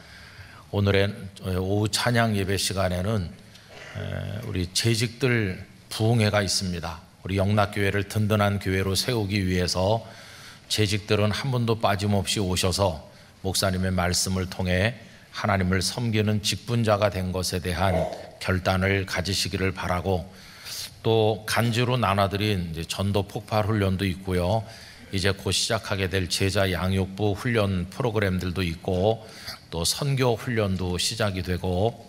A: 오늘의 오후 찬양 예배 시간에는 우리 재직들 부흥회가 있습니다. 우리 영락교회를 든든한 교회로 세우기 위해서 재직들은 한 분도 빠짐없이 오셔서 목사님의 말씀을 통해 하나님을 섬기는 직분자가 된 것에 대한 결단을 가지시기를 바라고, 또 간주로 나눠드린 이제 전도 폭발 훈련도 있고요, 이제 곧 시작하게 될 제자 양육부 훈련 프로그램들도 있고, 또 선교 훈련도 시작이 되고,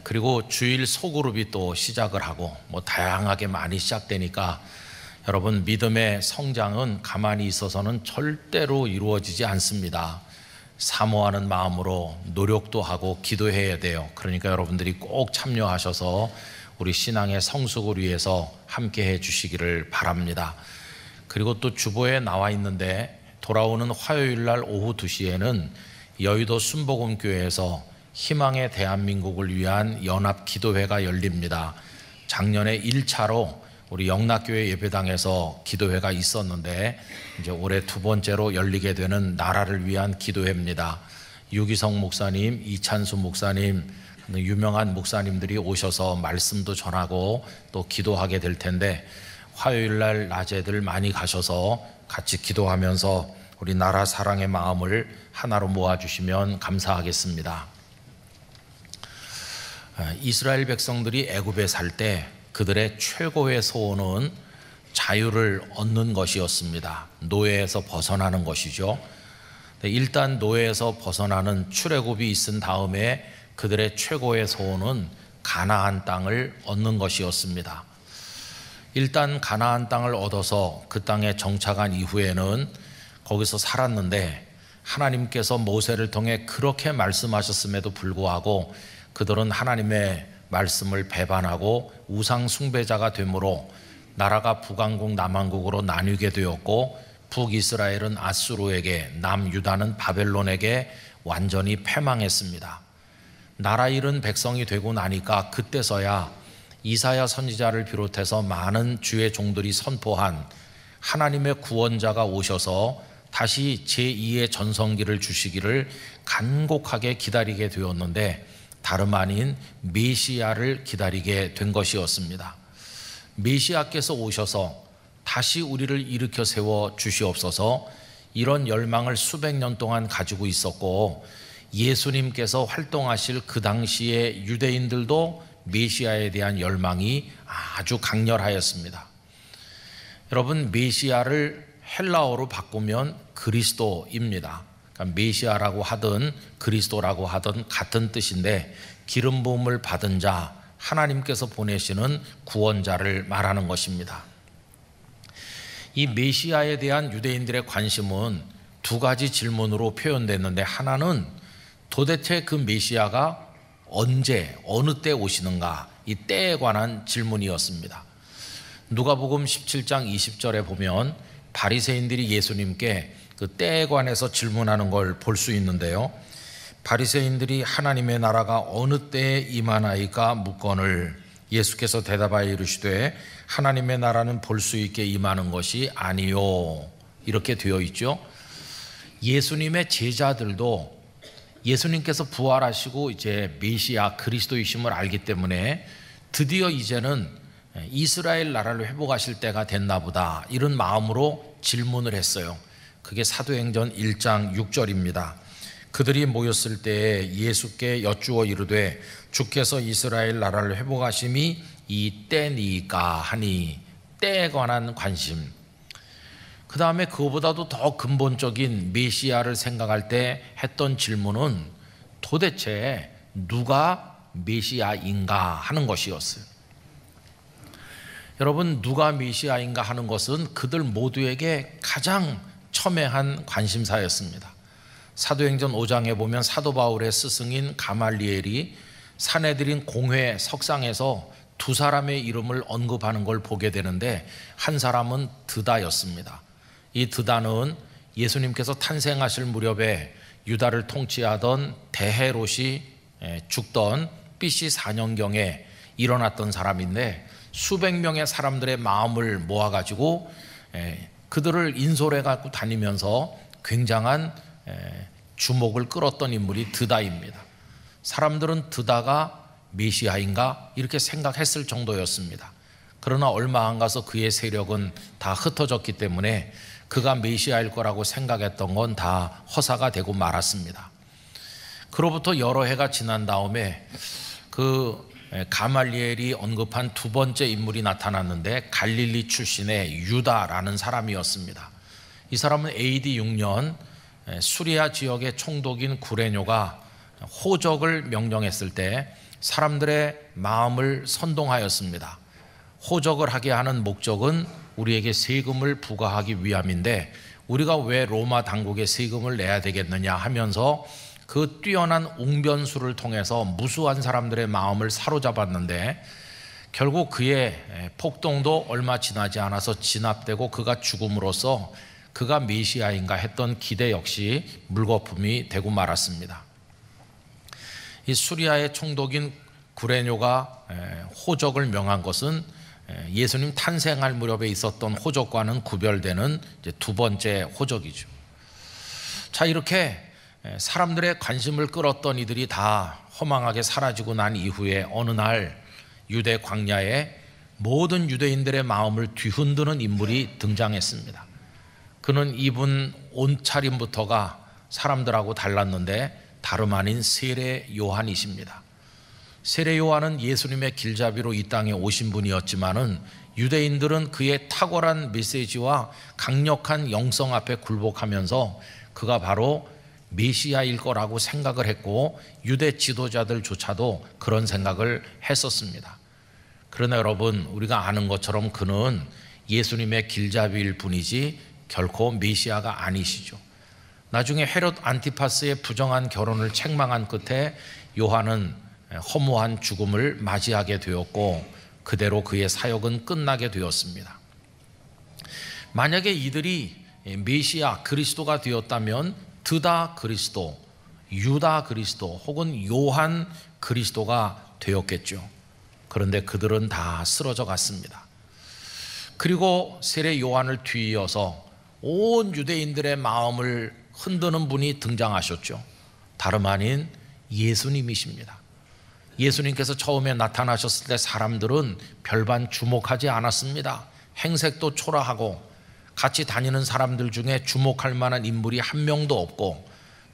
A: 그리고 주일 소그룹이 또 시작을 하고, 다양하게 많이 시작되니까 여러분, 믿음의 성장은 가만히 있어서는 절대로 이루어지지 않습니다. 사모하는 마음으로 노력도 하고 기도해야 돼요. 그러니까 여러분들이 꼭 참여하셔서 우리 신앙의 성숙을 위해서 함께 해 주시기를 바랍니다. 그리고 또 주보에 나와 있는데, 돌아오는 화요일 날 오후 2시에는 여의도 순복음교회에서 희망의 대한민국을 위한 연합 기도회가 열립니다. 작년에 1차로 우리 영락교회 예배당에서 기도회가 있었는데, 이제 올해 2번째로 열리게 되는 나라를 위한 기도회입니다. 유기성 목사님, 이찬수 목사님, 유명한 목사님들이 오셔서 말씀도 전하고 또 기도하게 될 텐데, 화요일 날 낮에들 많이 가셔서 같이 기도하면서 우리 나라 사랑의 마음을 하나로 모아주시면 감사하겠습니다. 이스라엘 백성들이 애굽에 살 때 그들의 최고의 소원은 자유를 얻는 것이었습니다. 노예에서 벗어나는 것이죠. 일단 노예에서 벗어나는 출애굽이 있은 다음에 그들의 최고의 소원은 가나안 땅을 얻는 것이었습니다. 일단 가나안 땅을 얻어서 그 땅에 정착한 이후에는 거기서 살았는데, 하나님께서 모세를 통해 그렇게 말씀하셨음에도 불구하고 그들은 하나님의 말씀을 배반하고 우상 숭배자가 되므로 나라가 북왕국 남왕국으로 나뉘게 되었고, 북이스라엘은 아수르에게, 남유다는 바벨론에게 완전히 패망했습니다. 나라 잃은 백성이 되고 나니까 그때서야 이사야 선지자를 비롯해서 많은 주의 종들이 선포한 하나님의 구원자가 오셔서 다시 제2의 전성기를 주시기를 간곡하게 기다리게 되었는데, 다름 아닌 메시아를 기다리게 된 것이었습니다. 메시아께서 오셔서 다시 우리를 일으켜 세워 주시옵소서. 이런 열망을 수백 년 동안 가지고 있었고, 예수님께서 활동하실 그 당시에 유대인들도 메시아에 대한 열망이 아주 강렬하였습니다. 여러분, 메시아를 헬라어로 바꾸면 그리스도입니다. 그러니까 메시아라고 하든 그리스도라고 하든 같은 뜻인데, 기름 부음을 받은 자, 하나님께서 보내시는 구원자를 말하는 것입니다. 이 메시아에 대한 유대인들의 관심은 두 가지 질문으로 표현됐는데, 하나는 도대체 그 메시아가 언제, 어느 때 오시는가, 이 때에 관한 질문이었습니다. 누가복음 17장 20절에 보면 바리새인들이 예수님께 그 때에 관해서 질문하는 걸 볼 수 있는데요. 바리새인들이 하나님의 나라가 어느 때에 임하나이까 묻거늘 예수께서 대답하여 이르시되 하나님의 나라는 볼 수 있게 임하는 것이 아니요, 이렇게 되어 있죠. 예수님의 제자들도 예수님께서 부활하시고 이제 메시아 그리스도이심을 알기 때문에 드디어 이제는 이스라엘 나라를 회복하실 때가 됐나 보다, 이런 마음으로 질문을 했어요. 그게 사도행전 1장 6절입니다. 그들이 모였을 때에 예수께 여쭈어 이르되 주께서 이스라엘 나라를 회복하심이 이 때니까 하니, 때에 관한 관심. 그 다음에 그거보다도 더 근본적인 메시아를 생각할 때 했던 질문은 도대체 누가 메시아인가 하는 것이었어요. 여러분, 누가 메시아인가 하는 것은 그들 모두에게 가장 첨예한 관심사였습니다. 사도행전 5장에 보면 사도 바울의 스승인 가말리엘이 사내들인 공회 석상에서 두 사람의 이름을 언급하는 걸 보게 되는데, 한 사람은 드다였습니다. 이 드다는 예수님께서 탄생하실 무렵에 유다를 통치하던 대헤롯이 죽던 BC 4년경에 일어났던 사람인데, 수백 명의 사람들의 마음을 모아가지고 그들을 인솔해 갖고 다니면서 굉장한 주목을 끌었던 인물이 드다입니다. 사람들은 드다가 메시아인가 이렇게 생각했을 정도였습니다. 그러나 얼마 안 가서 그의 세력은 다 흩어졌기 때문에 그가 메시아일 거라고 생각했던 건 다 허사가 되고 말았습니다. 그로부터 여러 해가 지난 다음에 그 가말리엘이 언급한 두 번째 인물이 나타났는데, 갈릴리 출신의 유다라는 사람이었습니다. 이 사람은 AD 6년 수리아 지역의 총독인 구레뇨가 호적을 명령했을 때 사람들의 마음을 선동하였습니다. 호적을 하게 하는 목적은 우리에게 세금을 부과하기 위함인데, 우리가 왜 로마 당국에 세금을 내야 되겠느냐 하면서 그 뛰어난 웅변수를 통해서 무수한 사람들의 마음을 사로잡았는데, 결국 그의 폭동도 얼마 지나지 않아서 진압되고 그가 죽음으로써 그가 메시아인가 했던 기대 역시 물거품이 되고 말았습니다. 이 수리아의 총독인 구레뇨가 호적을 명한 것은 예수님 탄생할 무렵에 있었던 호적과는 구별되는 이제 두 번째 호적이죠. 자, 이렇게 사람들의 관심을 끌었던 이들이 다 허망하게 사라지고 난 이후에 어느 날 유대 광야에 모든 유대인들의 마음을 뒤흔드는 인물이 등장했습니다. 그는 입은 옷차림부터가 사람들하고 달랐는데 다름 아닌 세례 요한이십니다. 세례 요한은 예수님의 길잡이로 이 땅에 오신 분이었지만은 유대인들은 그의 탁월한 메시지와 강력한 영성 앞에 굴복하면서 그가 바로 메시아일 거라고 생각을 했고, 유대 지도자들조차도 그런 생각을 했었습니다. 그러나 여러분, 우리가 아는 것처럼 그는 예수님의 길잡이일 뿐이지 결코 메시아가 아니시죠. 나중에 헤롯 안티파스의 부정한 결혼을 책망한 끝에 요한은 허무한 죽음을 맞이하게 되었고, 그대로 그의 사역은 끝나게 되었습니다. 만약에 이들이 메시아 그리스도가 되었다면 드다 그리스도, 유다 그리스도 혹은 요한 그리스도가 되었겠죠. 그런데 그들은 다 쓰러져 갔습니다. 그리고 세례 요한을 뒤이어서 온 유대인들의 마음을 흔드는 분이 등장하셨죠. 다름 아닌 예수님이십니다. 예수님께서 처음에 나타나셨을 때 사람들은 별반 주목하지 않았습니다. 행색도 초라하고 같이 다니는 사람들 중에 주목할 만한 인물이 한 명도 없고,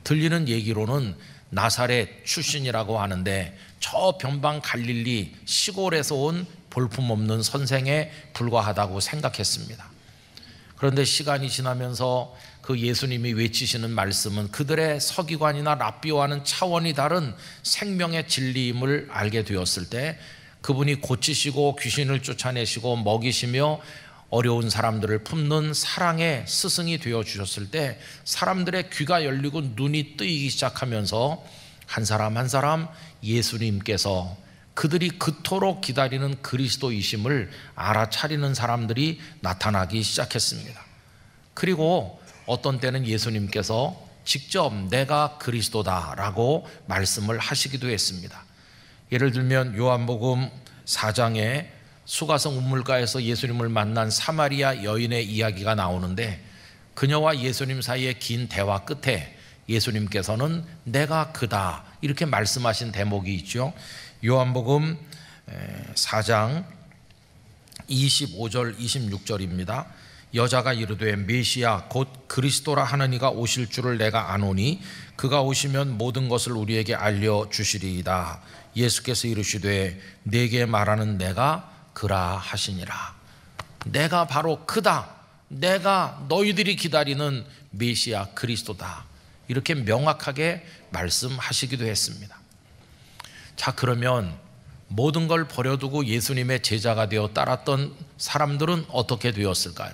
A: 들리는 얘기로는 나사렛 출신이라고 하는데 저 변방 갈릴리 시골에서 온 볼품없는 선생에 불과하다고 생각했습니다. 그런데 시간이 지나면서 그 예수님이 외치시는 말씀은 그들의 서기관이나 랍비와는 차원이 다른 생명의 진리임을 알게 되었을 때, 그분이 고치시고 귀신을 쫓아내시고 먹이시며 어려운 사람들을 품는 사랑의 스승이 되어주셨을 때 사람들의 귀가 열리고 눈이 뜨이기 시작하면서 한 사람 한 사람 예수님께서
B: 그들이 그토록 기다리는 그리스도이심을 알아차리는 사람들이 나타나기 시작했습니다. 그리고 어떤 때는 예수님께서 직접 내가 그리스도다라고 말씀을 하시기도 했습니다. 예를 들면 요한복음 4장에 수가성 우물가에서 예수님을 만난 사마리아 여인의 이야기가 나오는데, 그녀와 예수님 사이의 긴 대화 끝에 예수님께서는 내가 그다 이렇게 말씀하신 대목이 있죠. 요한복음 4장 25절 26절입니다. 여자가 이르되 메시아 곧 그리스도라 하는 이가 오실 줄을 내가 아노니 그가 오시면 모든 것을 우리에게 알려주시리이다. 예수께서 이르시되 내게 말하는 내가 그라 하시니라. 내가 바로 그다, 내가 너희들이 기다리는 메시아 그리스도다, 이렇게 명확하게 말씀하시기도 했습니다. 자, 그러면 모든 걸 버려두고 예수님의 제자가 되어 따랐던 사람들은 어떻게 되었을까요?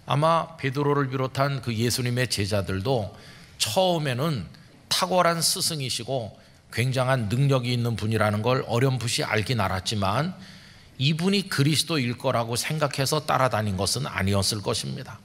B: 아마 베드로를 비롯한 그 예수님의 제자들도 처음에는 탁월한 스승이시고 굉장한 능력이 있는 분이라는 걸 어렴풋이 알긴 알았지만 이분이 그리스도일 거라고 생각해서 따라다닌 것은 아니었을 것입니다.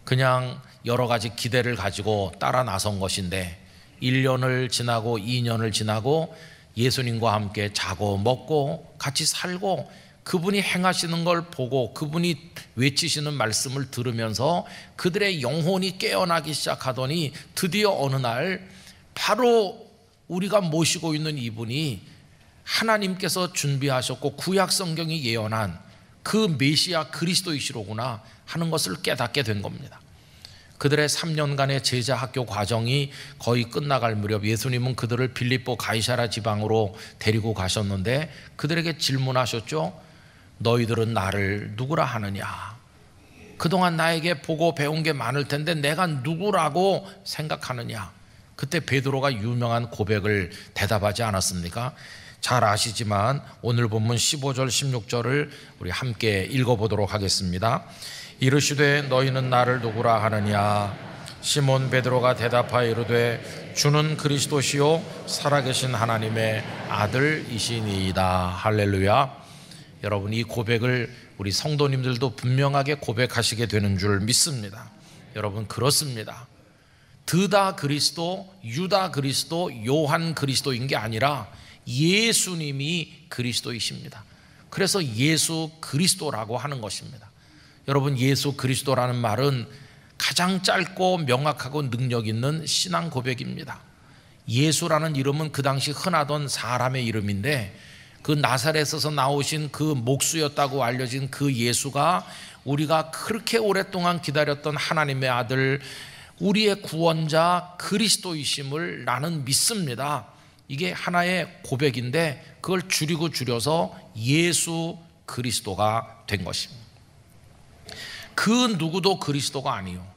B: 그냥 여러 가지 기대를 가지고 따라 나선 것인데 1년을 지나고 2년을 지나고 예수님과 함께 자고 먹고 같이 살고 그분이 행하시는 걸 보고 그분이 외치시는 말씀을 들으면서 그들의 영혼이 깨어나기 시작하더니 드디어 어느 날 바로 우리가 모시고 있는 이분이 하나님께서 준비하셨고 구약 성경이 예언한 그 메시아 그리스도이시로구나 하는 것을 깨닫게 된 겁니다. 그들의 3년간의 제자 학교 과정이 거의 끝나갈 무렵 예수님은 그들을 빌립보 가이사랴 지방으로 데리고 가셨는데 그들에게 질문하셨죠. 너희들은 나를 누구라 하느냐? 그동안 나에게 보고 배운 게 많을 텐데 내가 누구라고 생각하느냐? 그때 베드로가 유명한 고백을 대답하지 않았습니까? 잘 아시지만 오늘 본문 15절 16절을 우리 함께 읽어보도록 하겠습니다. 이르시되 너희는 나를 누구라 하느냐? 시몬 베드로가 대답하여 이르되 주는 그리스도시요 살아계신 하나님의 아들이시니이다. 할렐루야. 여러분, 이 고백을 우리 성도님들도 분명하게 고백하시게 되는 줄 믿습니다. 여러분, 그렇습니다. 드다 그리스도, 유다 그리스도, 요한 그리스도인 게 아니라 예수님이 그리스도이십니다. 그래서 예수 그리스도라고 하는 것입니다. 여러분, 예수 그리스도라는 말은 가장 짧고 명확하고 능력 있는 신앙 고백입니다. 예수라는 이름은 그 당시 흔하던 사람의 이름인데 그 나사렛에서 나오신 그 목수였다고 알려진 그 예수가 우리가 그렇게 오랫동안 기다렸던 하나님의 아들, 우리의 구원자 그리스도이심을 나는 믿습니다. 이게 하나의 고백인데 그걸 줄여서 예수 그리스도가 된 것입니다. 그 누구도 그리스도가 아니요,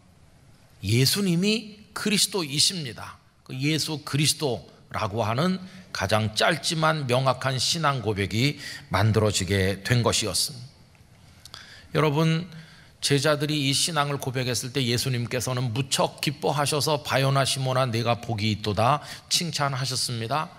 B: 예수님이 그리스도이십니다. 그 예수 그리스도라고 하는 가장 짧지만 명확한 신앙 고백이 만들어지게 된 것이었습니다. 여러분, 제자들이 이 신앙을 고백했을 때 예수님께서는 무척 기뻐하셔서 바요나 시몬아 네가 복이 있도다 칭찬하셨습니다.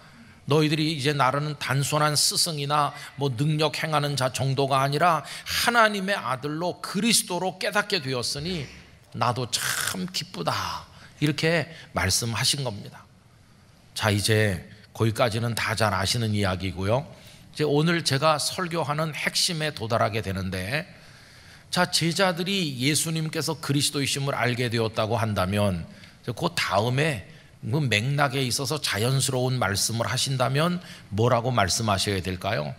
B: 너희들이 이제 나르는 단순한 스승이나 능력 행하는 자 정도가 아니라 하나님의 아들로 그리스도로 깨닫게 되었으니 나도 참 기쁘다, 이렇게 말씀하신 겁니다. 자, 이제 거기까지는 다 잘 아시는 이야기고요. 이제 오늘 제가 설교하는 핵심에 도달하게 되는데, 자, 제자들이 예수님께서 그리스도이심을 알게 되었다고 한다면 그 다음에 그 맥락에 있어서 자연스러운 말씀을 하신다면 뭐라고 말씀하셔야 될까요?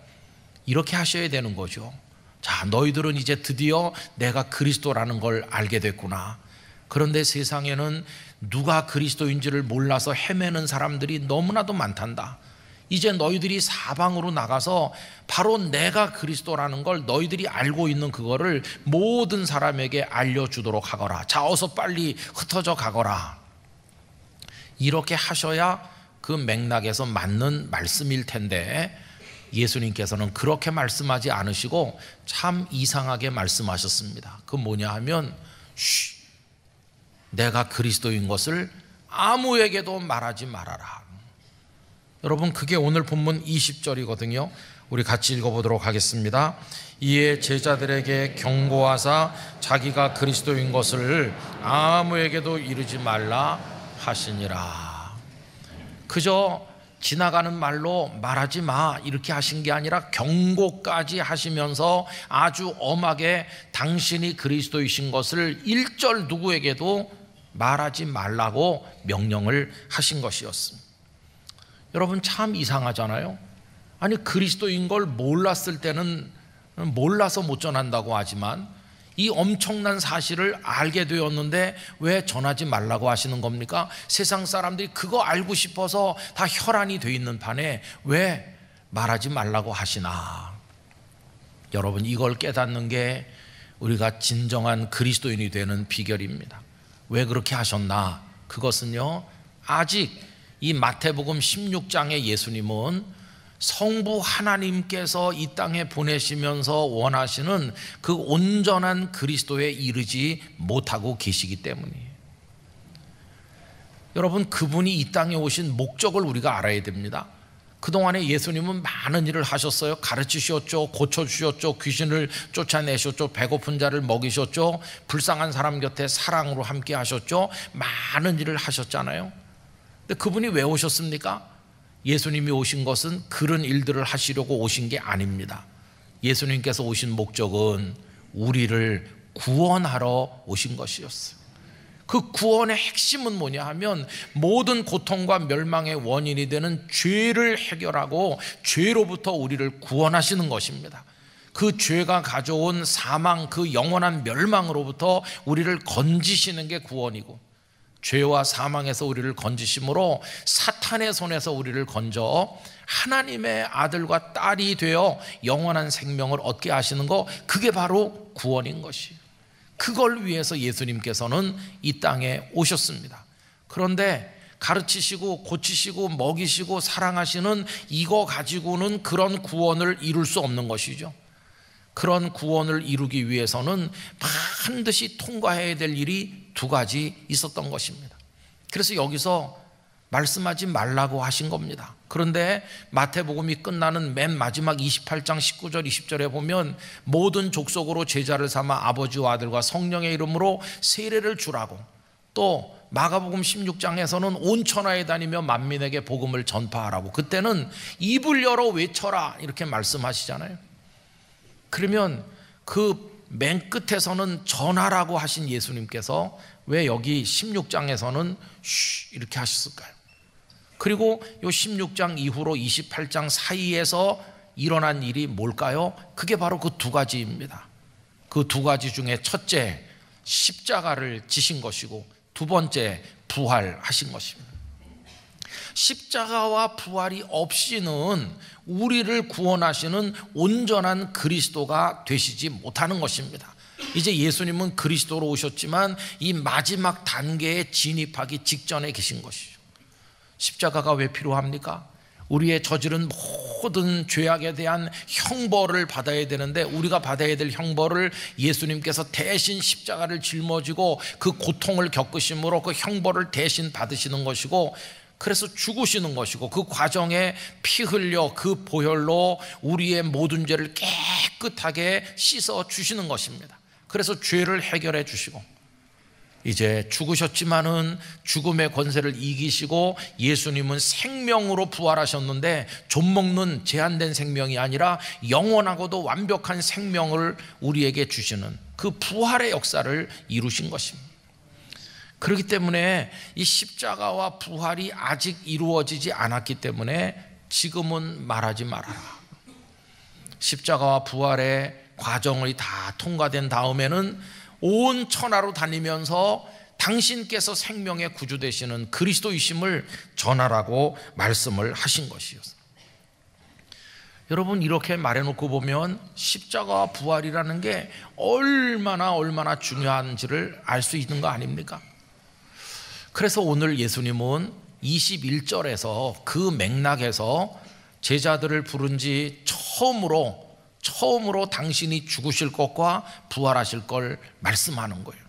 B: 이렇게 하셔야 되는 거죠. 자, 너희들은 이제 드디어 내가 그리스도라는 걸 알게 됐구나. 그런데 세상에는 누가 그리스도인지를 몰라서 헤매는 사람들이 너무나도 많단다. 이제 너희들이 사방으로 나가서 바로 내가 그리스도라는 걸 너희들이 알고 있는 그거를 모든 사람에게 알려주도록 하거라. 자, 어서 빨리 흩어져 가거라. 이렇게 하셔야 그 맥락에서 맞는 말씀일 텐데 예수님께서는 그렇게 말씀하지 않으시고 참 이상하게 말씀하셨습니다. 그 뭐냐 하면 내가 그리스도인 것을 아무에게도 말하지 말아라. 여러분, 그게 오늘 본문 20절이거든요. 우리 같이 읽어보도록 하겠습니다. 이에 제자들에게 경고하사 자기가 그리스도인 것을 아무에게도 이르지 말라 하시니라. 그저 지나가는 말로 말하지 마 이렇게 하신 게 아니라 경고까지 하시면서 아주 엄하게 당신이 그리스도이신 것을 일절 누구에게도 말하지 말라고 명령을 하신 것이었습니다. 여러분, 참 이상하잖아요. 아니, 그리스도인 걸 몰랐을 때는 몰라서 못 전한다고 하지만 이 엄청난 사실을 알게 되었는데 왜 전하지 말라고 하시는 겁니까? 세상 사람들이 그거 알고 싶어서 다 혈안이 돼 있는 판에 왜 말하지 말라고 하시나? 여러분, 이걸 깨닫는 게 우리가 진정한 그리스도인이 되는 비결입니다. 왜 그렇게 하셨나? 그것은요, 아직 이 마태복음 16장의 예수님은 성부 하나님께서 이 땅에 보내시면서 원하시는 그 온전한 그리스도에 이르지 못하고 계시기 때문이에요. 여러분, 그분이 이 땅에 오신 목적을 우리가 알아야 됩니다. 그동안에 예수님은 많은 일을 하셨어요. 가르치셨죠, 고쳐주셨죠, 귀신을 쫓아내셨죠, 배고픈 자를 먹이셨죠, 불쌍한 사람 곁에 사랑으로 함께 하셨죠. 많은 일을 하셨잖아요. 근데 그분이 왜 오셨습니까? 예수님이 오신 것은 그런 일들을 하시려고 오신 게 아닙니다. 예수님께서 오신 목적은 우리를 구원하러 오신 것이었어요. 그 구원의 핵심은 뭐냐 하면 모든 고통과 멸망의 원인이 되는 죄를 해결하고 죄로부터 우리를 구원하시는 것입니다. 그 죄가 가져온 사망, 그 영원한 멸망으로부터 우리를 건지시는 게 구원이고, 죄와 사망에서 우리를 건지심으로 사탄의 손에서 우리를 건져 하나님의 아들과 딸이 되어 영원한 생명을 얻게 하시는 거, 그게 바로 구원인 것이에요. 그걸 위해서 예수님께서는 이 땅에 오셨습니다. 그런데 가르치시고 고치시고 먹이시고 사랑하시는 이거 가지고는 그런 구원을 이룰 수 없는 것이죠. 그런 구원을 이루기 위해서는 반드시 통과해야 될 일이 두 가지 있었던 것입니다. 그래서 여기서 말씀하지 말라고 하신 겁니다. 그런데 마태복음이 끝나는 맨 마지막 28장 19절 20절에 보면 모든 족속으로 제자를 삼아 아버지와 아들과 성령의 이름으로 세례를 주라고, 또 마가복음 16장에서는 온 천하에 다니며 만민에게 복음을 전파하라고, 그때는 입을 열어 외쳐라 이렇게 말씀하시잖아요. 그러면 그 맨 끝에서는 전하라고 하신 예수님께서 왜 여기 16장에서는 쉬 이렇게 하셨을까요? 그리고 이 16장 이후로 28장 사이에서 일어난 일이 뭘까요? 그게 바로 그 두 가지입니다. 그 두 가지 중에 첫째, 십자가를 지신 것이고, 두 번째, 부활하신 것입니다. 십자가와 부활이 없이는 우리를 구원하시는 온전한 그리스도가 되시지 못하는 것입니다. 이제 예수님은 그리스도로 오셨지만 이 마지막 단계에 진입하기 직전에 계신 것이죠. 십자가가 왜 필요합니까? 우리의 저지른 모든 죄악에 대한 형벌을 받아야 되는데, 우리가 받아야 될 형벌을 예수님께서 대신 십자가를 짊어지고 그 고통을 겪으심으로 그 형벌을 대신 받으시는 것이고, 그래서 죽으시는 것이고, 그 과정에 피 흘려 그 보혈로 우리의 모든 죄를 깨끗하게 씻어 주시는 것입니다. 그래서 죄를 해결해 주시고, 이제 죽으셨지만은 죽음의 권세를 이기시고 예수님은 생명으로 부활하셨는데, 좀먹는 제한된 생명이 아니라 영원하고도 완벽한 생명을 우리에게 주시는 그 부활의 역사를 이루신 것입니다. 그렇기 때문에 이 십자가와 부활이 아직 이루어지지 않았기 때문에 지금은 말하지 말아라. 십자가와 부활의 과정이 다 통과된 다음에는 온 천하로 다니면서 당신께서 생명의 구주 되시는 그리스도이심을 전하라고 말씀을 하신 것이었어요. 여러분, 이렇게 말해놓고 보면 십자가와 부활이라는 게 얼마나 중요한지를 알 수 있는 거 아닙니까? 그래서 오늘 예수님은 21절에서 그 맥락에서 제자들을 부른 지 처음으로 당신이 죽으실 것과 부활하실 걸 말씀하는 거예요.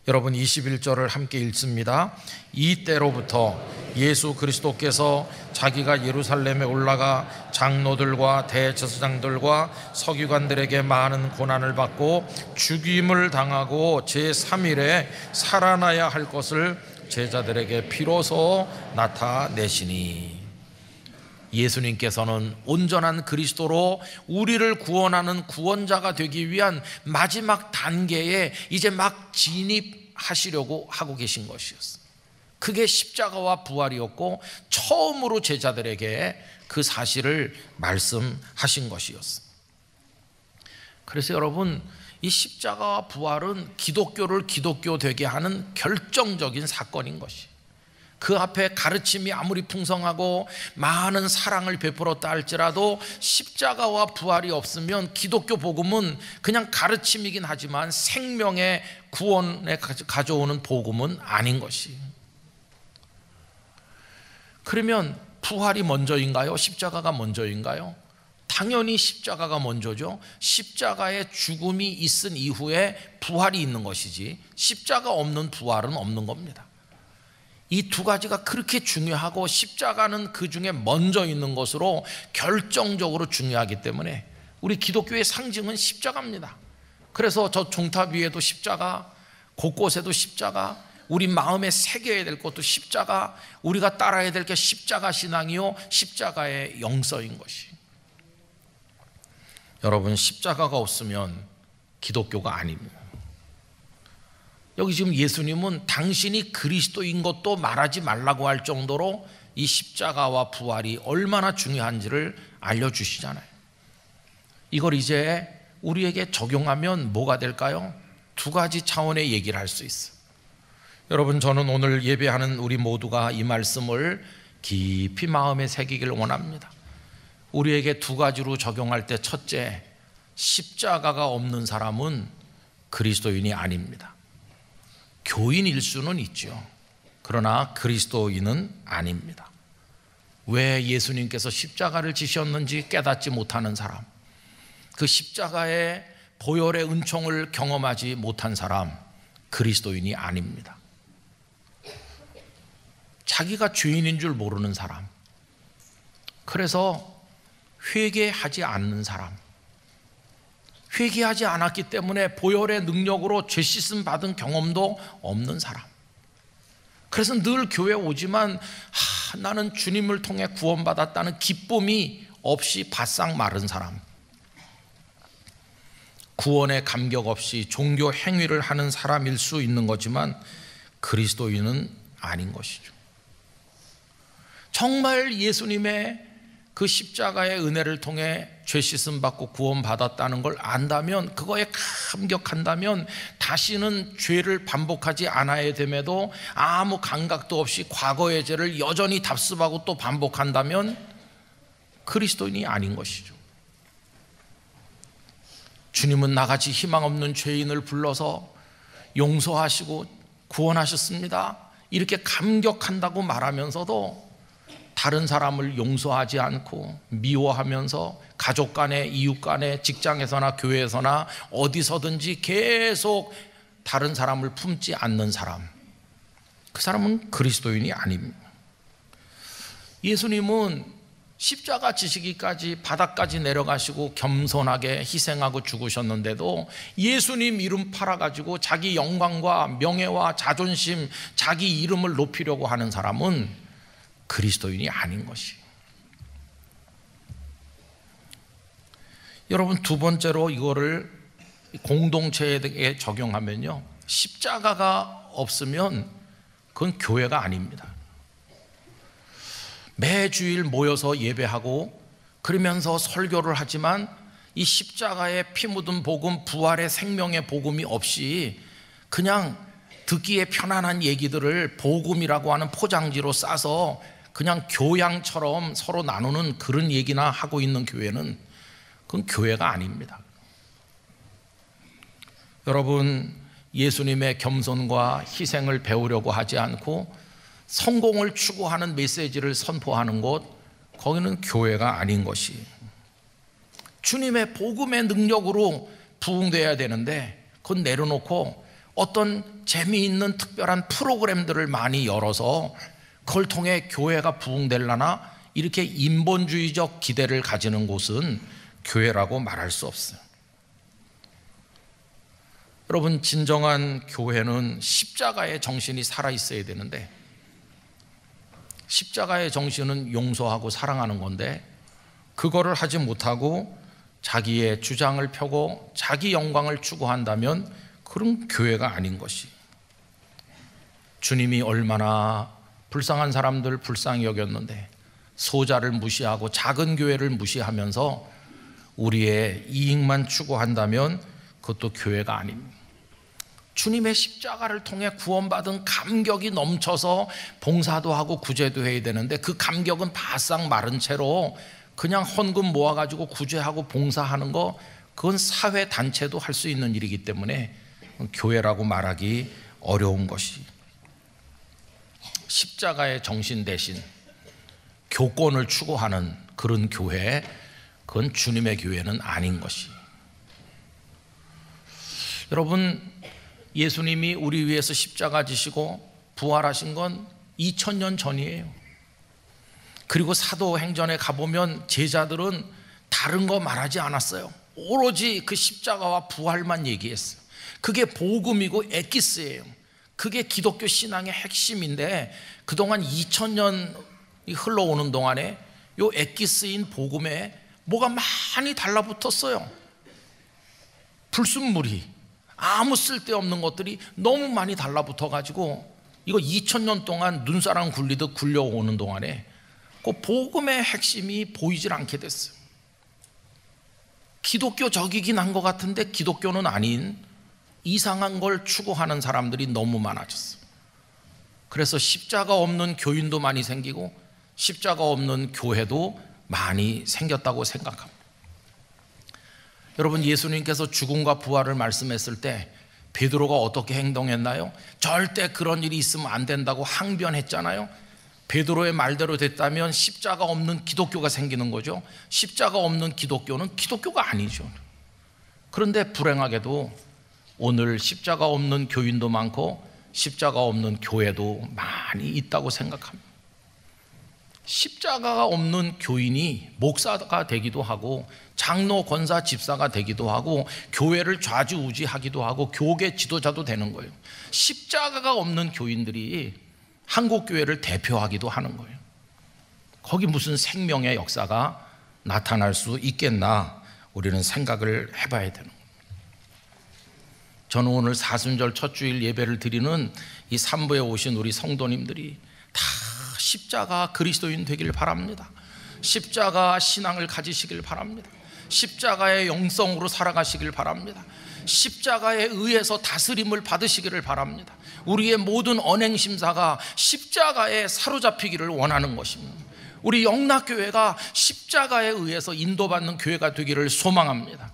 B: 여러분 21절을 함께 읽습니다. 이때로부터 예수 그리스도께서 자기가 예루살렘에 올라가 장로들과 대제사장들과 서기관들에게 많은 고난을 받고 죽임을 당하고 제3일에 살아나야 할 것을 제자들에게 비로소 나타내시니, 예수님께서는 온전한 그리스도로 우리를 구원하는 구원자가 되기 위한 마지막 단계에 이제 막 진입하시려고 하고 계신 것이었어요. 그게 십자가와 부활이었고 처음으로 제자들에게 그 사실을 말씀하신 것이었어요. 그래서 여러분, 이 십자가와 부활은 기독교를 기독교 되게 하는 결정적인 사건인 것이, 그 앞에 가르침이 아무리 풍성하고 많은 사랑을 베풀었다 할지라도 십자가와 부활이 없으면 기독교 복음은 그냥 가르침이긴 하지만 생명의 구원에 가져오는 복음은 아닌 것이. 그러면 부활이 먼저인가요? 십자가가 먼저인가요? 당연히 십자가가 먼저죠. 십자가의 죽음이 있은 이후에 부활이 있는 것이지, 십자가 없는 부활은 없는 겁니다. 이 두 가지가 그렇게 중요하고 십자가는 그 중에 먼저 있는 것으로 결정적으로 중요하기 때문에 우리 기독교의 상징은 십자가입니다. 그래서 저 종탑 위에도 십자가, 곳곳에도 십자가, 우리 마음에 새겨야 될 것도 십자가, 우리가 따라야 될 게 십자가 신앙이요, 십자가의 영서인 것이. 여러분, 십자가가 없으면 기독교가 아닙니다. 여기 지금 예수님은 당신이 그리스도인 것도 말하지 말라고 할 정도로 이 십자가와 부활이 얼마나 중요한지를 알려주시잖아요. 이걸 이제 우리에게 적용하면 뭐가 될까요? 두 가지 차원의 얘기를 할 수 있어요. 여러분, 저는 오늘 예배하는 우리 모두가 이 말씀을 깊이 마음에 새기길 원합니다. 우리에게 두 가지로 적용할 때, 첫째, 십자가가 없는 사람은 그리스도인이 아닙니다. 교인일 수는 있죠. 그러나 그리스도인은 아닙니다. 왜 예수님께서 십자가를 지셨는지 깨닫지 못하는 사람, 그 십자가의 보혈의 은총을 경험하지 못한 사람, 그리스도인이 아닙니다. 자기가 죄인인 줄 모르는 사람, 그래서 회개하지 않는 사람, 회개하지 않았기 때문에 보혈의 능력으로 죄 씻음 받은 경험도 없는 사람, 그래서 늘 교회 오지만 나는 주님을 통해 구원받았다는 기쁨이 없이 바싹 마른 사람, 구원의 감격 없이 종교 행위를 하는 사람일 수 있는 거지만 그리스도인은 아닌 것이죠. 정말 예수님의 그 십자가의 은혜를 통해 죄 씻음 받고 구원받았다는 걸 안다면, 그거에 감격한다면, 다시는 죄를 반복하지 않아야 됨에도 아무 감각도 없이 과거의 죄를 여전히 답습하고 또 반복한다면 그리스도인이 아닌 것이죠. 주님은 나같이 희망 없는 죄인을 불러서 용서하시고 구원하셨습니다, 이렇게 감격한다고 말하면서도 다른 사람을 용서하지 않고 미워하면서 가족 간에, 이웃 간에, 직장에서나 교회에서나 어디서든지 계속 다른 사람을 품지 않는 사람, 그 사람은 그리스도인이 아닙니다. 예수님은 십자가 지시기까지 바닥까지 내려가시고 겸손하게 희생하고 죽으셨는데도 예수님 이름 팔아가지고 자기 영광과 명예와 자존심, 자기 이름을 높이려고 하는 사람은 그리스도인이 아닌 것이. 여러분, 두 번째로 이거를 공동체에 적용하면요, 십자가가 없으면 그건 교회가 아닙니다. 매주일 모여서 예배하고 그러면서 설교를 하지만 이 십자가의 피 묻은 복음, 부활의 생명의 복음이 없이 그냥 듣기에 편안한 얘기들을 복음이라고 하는 포장지로 싸서 그냥 교양처럼 서로 나누는 그런 얘기나 하고 있는 교회는 그건 교회가 아닙니다. 여러분, 예수님의 겸손과 희생을 배우려고 하지 않고 성공을 추구하는 메시지를 선포하는 곳, 거기는 교회가 아닌 것이. 주님의 복음의 능력으로 부흥되어야 되는데 그건 내려놓고 어떤 재미있는 특별한 프로그램들을 많이 열어서 그걸 통해 교회가 부흥되려나 이렇게 인본주의적 기대를 가지는 곳은 교회라고 말할 수 없어요. 여러분, 진정한 교회는 십자가의 정신이 살아있어야 되는데, 십자가의 정신은 용서하고 사랑하는 건데 그거를 하지 못하고 자기의 주장을 펴고 자기 영광을 추구한다면 그런 교회가 아닌 것이. 주님이 얼마나 불쌍한 사람들 불쌍히 여겼는데 소자를 무시하고 작은 교회를 무시하면서 우리의 이익만 추구한다면 그것도 교회가 아닙니다. 주님의 십자가를 통해 구원받은 감격이 넘쳐서 봉사도 하고 구제도 해야 되는데 그 감격은 바싹 마른 채로 그냥 헌금 모아가지고 구제하고 봉사하는 거, 그건 사회단체도 할 수 있는 일이기 때문에 교회라고 말하기 어려운 것이. 십자가의 정신 대신 교권을 추구하는 그런 교회, 그건 주님의 교회는 아닌 것이. 여러분, 예수님이 우리 위해서 십자가 지시고 부활하신 건 2000년 전이에요. 그리고 사도행전에 가보면 제자들은 다른 거 말하지 않았어요. 오로지 그 십자가와 부활만 얘기했어요. 그게 복음이고 에키스예요. 그게 기독교 신앙의 핵심인데 그동안 2000년이 흘러오는 동안에 요 에키스인 복음에 뭐가 많이 달라붙었어요. 불순물이, 아무 쓸데없는 것들이 너무 많이 달라붙어가지고 이거 2000년 동안 눈사람 굴리듯 굴려오는 동안에 그 복음의 핵심이 보이질 않게 됐어요. 기독교적이긴 한 것 같은데 기독교는 아닌 이상한 걸 추구하는 사람들이 너무 많아졌어요. 그래서 십자가 없는 교인도 많이 생기고 십자가 없는 교회도 많이 생겼다고 생각합니다. 여러분, 예수님께서 죽음과 부활을 말씀했을 때 베드로가 어떻게 행동했나요? 절대 그런 일이 있으면 안 된다고 항변했잖아요. 베드로의 말대로 됐다면 십자가 없는 기독교가 생기는 거죠. 십자가 없는 기독교는 기독교가 아니죠. 그런데 불행하게도 오늘 십자가 없는 교인도 많고 십자가 없는 교회도 많이 있다고 생각합니다. 십자가가 없는 교인이 목사가 되기도 하고 장로, 권사, 집사가 되기도 하고 교회를 좌지우지하기도 하고 교계 지도자도 되는 거예요. 십자가가 없는 교인들이 한국교회를 대표하기도 하는 거예요. 거기 무슨 생명의 역사가 나타날 수 있겠나, 우리는 생각을 해봐야 되는 거예요. 저는 오늘 사순절 첫 주일 예배를 드리는 이 산부에 오신 우리 성도님들이 다 십자가 그리스도인 되길 바랍니다. 십자가 신앙을 가지시길 바랍니다. 십자가의 영성으로 살아가시길 바랍니다. 십자가에 의해서 다스림을 받으시기를 바랍니다. 우리의 모든 언행심사가 십자가에 사로잡히기를 원하는 것입니다. 우리 영락교회가 십자가에 의해서 인도받는 교회가 되기를 소망합니다.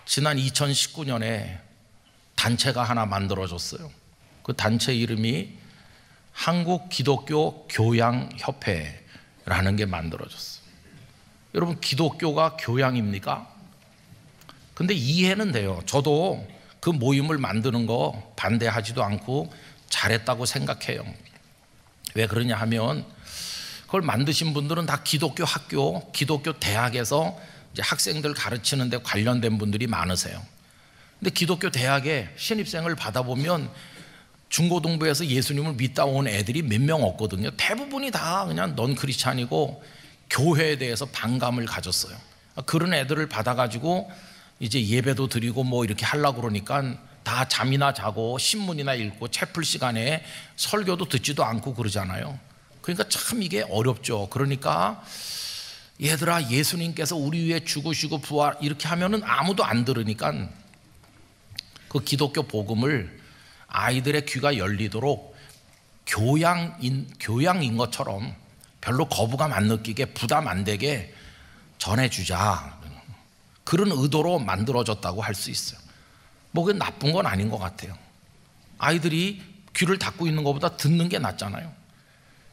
B: 지난 2019년에 단체가 하나 만들어졌어요. 그 단체 이름이 한국기독교 교양협회라는 게 만들어졌어요. 여러분, 기독교가 교양입니까? 근데 이해는 돼요. 저도 그 모임을 만드는 거 반대하지도 않고 잘했다고 생각해요. 왜 그러냐 하면 그걸 만드신 분들은 다 기독교 학교, 기독교 대학에서 이제 학생들 가르치는 데 관련된 분들이 많으세요. 근데 기독교 대학에 신입생을 받아보면 중고등부에서 예수님을 믿다 온 애들이 몇 명 없거든요. 대부분이 다 그냥 넌 크리스찬이고 교회에 대해서 반감을 가졌어요. 그런 애들을 받아가지고 이제 예배도 드리고 뭐 이렇게 하려고 그러니까 다 잠이나 자고 신문이나 읽고 채플 시간에 설교도 듣지도 않고 그러잖아요. 그러니까 참 이게 어렵죠. 그러니까 얘들아, 예수님께서 우리 위해 죽으시고 부활 이렇게 하면은 아무도 안 들으니까 그 기독교 복음을 아이들의 귀가 열리도록 교양인 것처럼 별로 거부감 안 느끼게 부담 안 되게 전해주자, 그런 의도로 만들어졌다고 할 수 있어요. 뭐 그게 나쁜 건 아닌 것 같아요. 아이들이 귀를 닫고 있는 것보다 듣는 게 낫잖아요.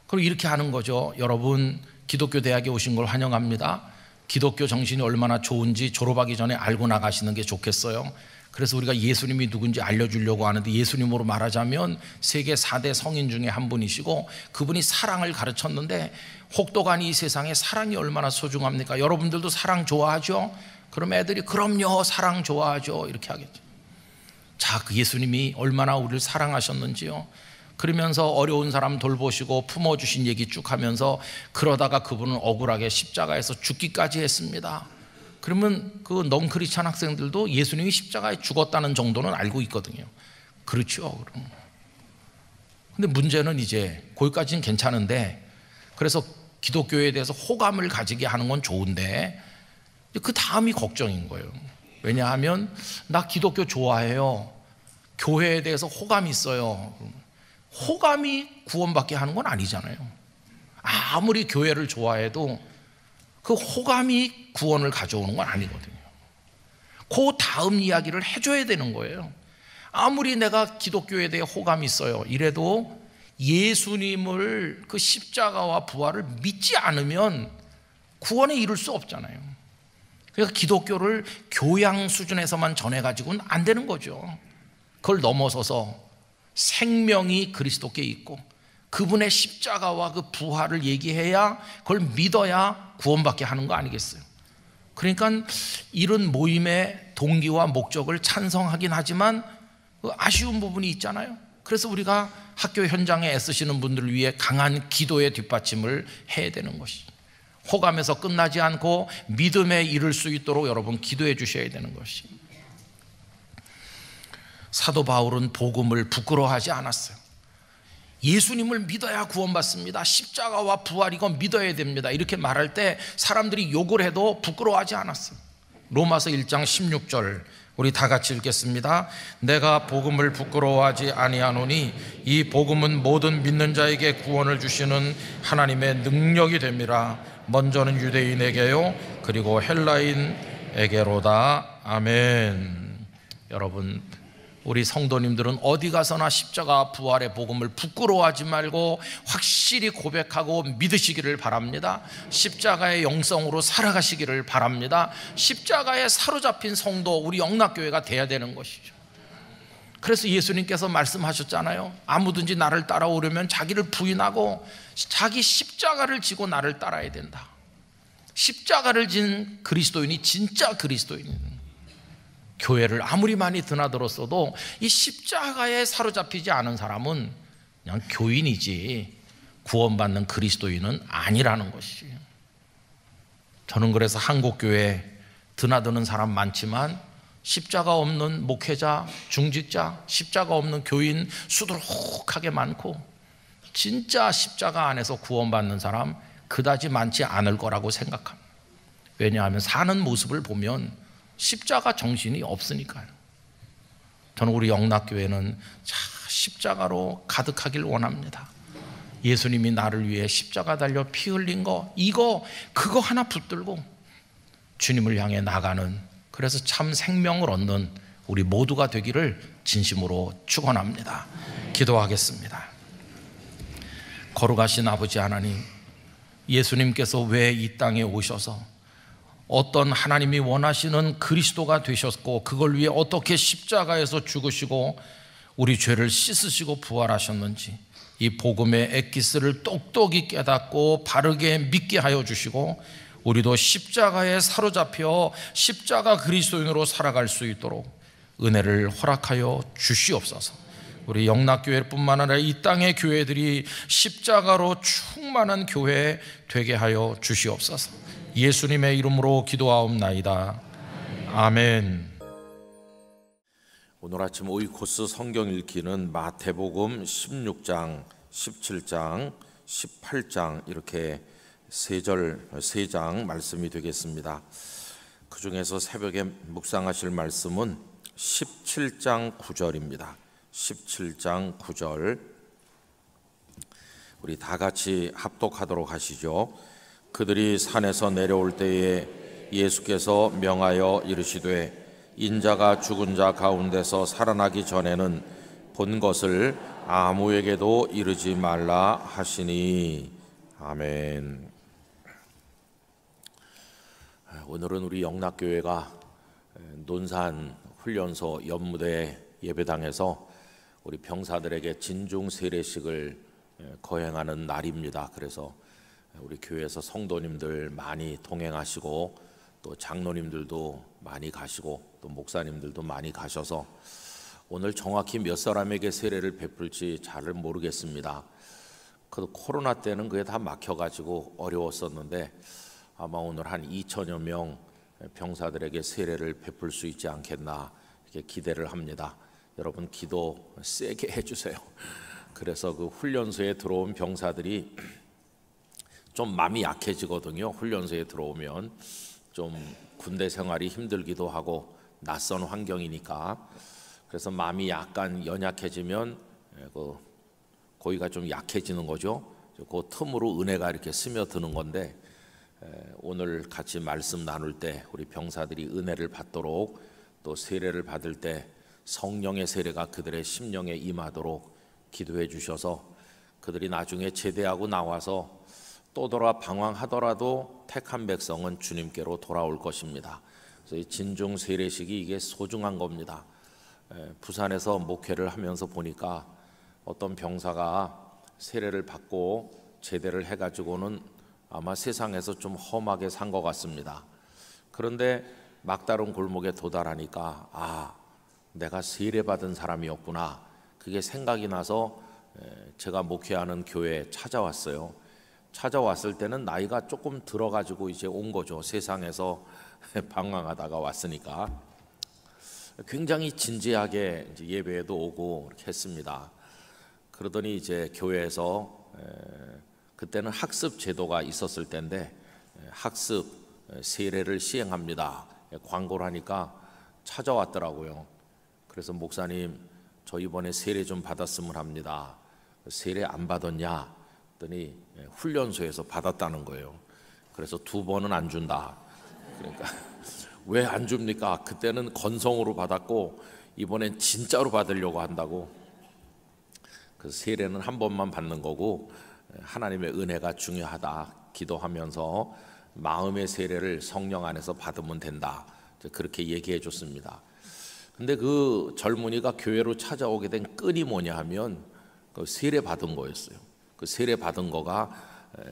B: 그럼 이렇게 하는 거죠. 여러분, 기독교 대학에 오신 걸 환영합니다. 기독교 정신이 얼마나 좋은지 졸업하기 전에 알고 나가시는 게 좋겠어요. 그래서 우리가 예수님이 누군지 알려주려고 하는데, 예수님으로 말하자면 세계 4대 성인 중에 한 분이시고 그분이 사랑을 가르쳤는데, 혹독한 이 세상에 사랑이 얼마나 소중합니까? 여러분들도 사랑 좋아하죠? 그럼 애들이 그럼요, 사랑 좋아하죠, 이렇게 하겠죠. 자, 그 예수님이 얼마나 우리를 사랑하셨는지요. 그러면서 어려운 사람 돌보시고 품어주신 얘기 쭉 하면서, 그러다가 그분은 억울하게 십자가에서 죽기까지 했습니다. 그러면 그 넌크리스찬 학생들도 예수님이 십자가에 죽었다는 정도는 알고 있거든요. 그렇죠. 그럼. 근데 문제는 이제 거기까지는 괜찮은데, 그래서 기독교에 대해서 호감을 가지게 하는 건 좋은데 그 다음이 걱정인 거예요. 왜냐하면 나 기독교 좋아해요, 교회에 대해서 호감이 있어요. 호감이 구원받게 하는 건 아니잖아요. 아무리 교회를 좋아해도 그 호감이 구원을 가져오는 건 아니거든요. 그 다음 이야기를 해줘야 되는 거예요. 아무리 내가 기독교에 대해 호감이 있어요 이래도 예수님을, 그 십자가와 부활을 믿지 않으면 구원에 이룰 수 없잖아요. 그러니까 기독교를 교양 수준에서만 전해가지고는 안 되는 거죠. 그걸 넘어서서 생명이 그리스도께 있고 그분의 십자가와 그 부활을 얘기해야, 그걸 믿어야 구원받게 하는 거 아니겠어요? 그러니까 이런 모임의 동기와 목적을 찬성하긴 하지만 아쉬운 부분이 있잖아요. 그래서 우리가 학교 현장에 애쓰시는 분들을 위해 강한 기도의 뒷받침을 해야 되는 것이죠. 호감에서 끝나지 않고 믿음에 이를 수 있도록 여러분 기도해 주셔야 되는 것이. 사도 바울은 복음을 부끄러워하지 않았어요. 예수님을 믿어야 구원받습니다, 십자가와 부활 이건 믿어야 됩니다, 이렇게 말할 때 사람들이 욕을 해도 부끄러워하지 않았어요. 로마서 1장 16절 우리 다 같이 읽겠습니다. 내가 복음을 부끄러워하지 아니하노니 이 복음은 모든 믿는 자에게 구원을 주시는 하나님의 능력이 됨이라. 먼저는 유대인에게요 그리고 헬라인에게로다. 아멘. 여러분, 우리 성도님들은 어디 가서나 십자가 부활의 복음을 부끄러워하지 말고 확실히 고백하고 믿으시기를 바랍니다. 십자가의 영성으로 살아가시기를 바랍니다. 십자가에 사로잡힌 성도, 우리 영락교회가 돼야 되는 것이죠. 그래서 예수님께서 말씀하셨잖아요. 아무든지 나를 따라오려면 자기를 부인하고 자기 십자가를 지고 나를 따라야 된다. 십자가를 진 그리스도인이 진짜 그리스도인입니다. 교회를 아무리 많이 드나들었어도 이 십자가에 사로잡히지 않은 사람은 그냥 교인이지 구원받는 그리스도인은 아니라는 것이에요. 저는 그래서 한국교회 드나드는 사람 많지만 십자가 없는 목회자, 중직자, 십자가 없는 교인 수두룩하게 많고 진짜 십자가 안에서 구원받는 사람 그다지 많지 않을 거라고 생각합니다. 왜냐하면 사는 모습을 보면 십자가 정신이 없으니까요. 저는 우리 영락교회는 십자가로 가득하길 원합니다. 예수님이 나를 위해 십자가 달려 피 흘린 거, 그거 하나 붙들고 주님을 향해 나가는, 그래서 참 생명을 얻는 우리 모두가 되기를 진심으로 축원합니다. 기도하겠습니다. 거룩하신 아버지 하나님, 예수님께서 왜 이 땅에 오셔서 어떤 하나님이 원하시는 그리스도가 되셨고 그걸 위해 어떻게 십자가에서 죽으시고 우리 죄를 씻으시고 부활하셨는지 이 복음의 엑기스를 똑똑히 깨닫고 바르게 믿게 하여 주시고 우리도 십자가에 사로잡혀 십자가 그리스도인으로 살아갈 수 있도록 은혜를 허락하여 주시옵소서. 우리 영락교회뿐만 아니라 이 땅의 교회들이 십자가로 충만한 교회 되게 하여 주시옵소서. 예수님의 이름으로 기도하옵나이다. 아멘.
A: 오늘 아침 오이코스 성경 읽기는 마태복음 16장, 17장, 18장 이렇게 세 장 말씀이 되겠습니다. 그 중에서 새벽에 묵상하실 말씀은 17장 9절입니다. 17장 9절 우리 다 같이 합독하도록 하시죠. 그들이 산에서 내려올 때에 예수께서 명하여 이르시되 인자가 죽은 자 가운데서 살아나기 전에는 본 것을 아무에게도 이르지 말라 하시니. 아멘. 오늘은 우리 영락교회가 논산 훈련소 연무대 예배당에서 우리 병사들에게 진중 세례식을 거행하는 날입니다. 그래서 우리 교회에서 성도님들 많이 동행하시고 또 장로님들도 많이 가시고 또 목사님들도 많이 가셔서 오늘 정확히 몇 사람에게 세례를 베풀지 잘 모르겠습니다. 그 코로나 때는 그게 다 막혀가지고 어려웠었는데 아마 오늘 한 2천여 명 병사들에게 세례를 베풀 수 있지 않겠나 이렇게 기대를 합니다. 여러분 기도 세게 해주세요. 그래서 그 훈련소에 들어온 병사들이 좀 마음이 약해지거든요. 훈련소에 들어오면 좀 군대 생활이 힘들기도 하고 낯선 환경이니까 그래서 마음이 약간 연약해지면 고기가 좀 약해지는 거죠. 그 틈으로 은혜가 이렇게 스며드는 건데 오늘 같이 말씀 나눌 때 우리 병사들이 은혜를 받도록 또 세례를 받을 때 성령의 세례가 그들의 심령에 임하도록 기도해 주셔서 그들이 나중에 제대하고 나와서 또 돌아 방황하더라도 택한 백성은 주님께로 돌아올 것입니다. 그래서 이 진중 세례식이 이게 소중한 겁니다. 부산에서 목회를 하면서 보니까 어떤 병사가 세례를 받고 제대를 해가지고는 아마 세상에서 좀 험하게 산 것 같습니다. 그런데 막다른 골목에 도달하니까 아, 내가 세례받은 사람이었구나. 그게 생각이 나서 제가 목회하는 교회에 찾아왔어요. 찾아왔을 때는 나이가 조금 들어가지고 이제 온 거죠. 세상에서 방황하다가 왔으니까 굉장히 진지하게 이제 예배에도 오고 이렇게 했습니다. 그러더니 이제 교회에서 그때는 학습 제도가 있었을 때인데 학습 세례를 시행합니다. 광고를 하니까 찾아왔더라고요. 그래서 목사님 저 이번에 세례 좀 받았으면 합니다. 세례 안 받았냐? 했더니 훈련소에서 받았다는 거예요. 그래서 2번은 안 준다. 그러니까 왜 안 줍니까? 그때는 건성으로 받았고 이번엔 진짜로 받으려고 한다고. 그 세례는 한 번만 받는 거고 하나님의 은혜가 중요하다 기도하면서 마음의 세례를 성령 안에서 받으면 된다. 그렇게 얘기해 줬습니다. 근데 그 젊은이가 교회로 찾아오게 된 끈이 뭐냐 하면 그 세례 받은 거였어요. 그 세례 받은 거가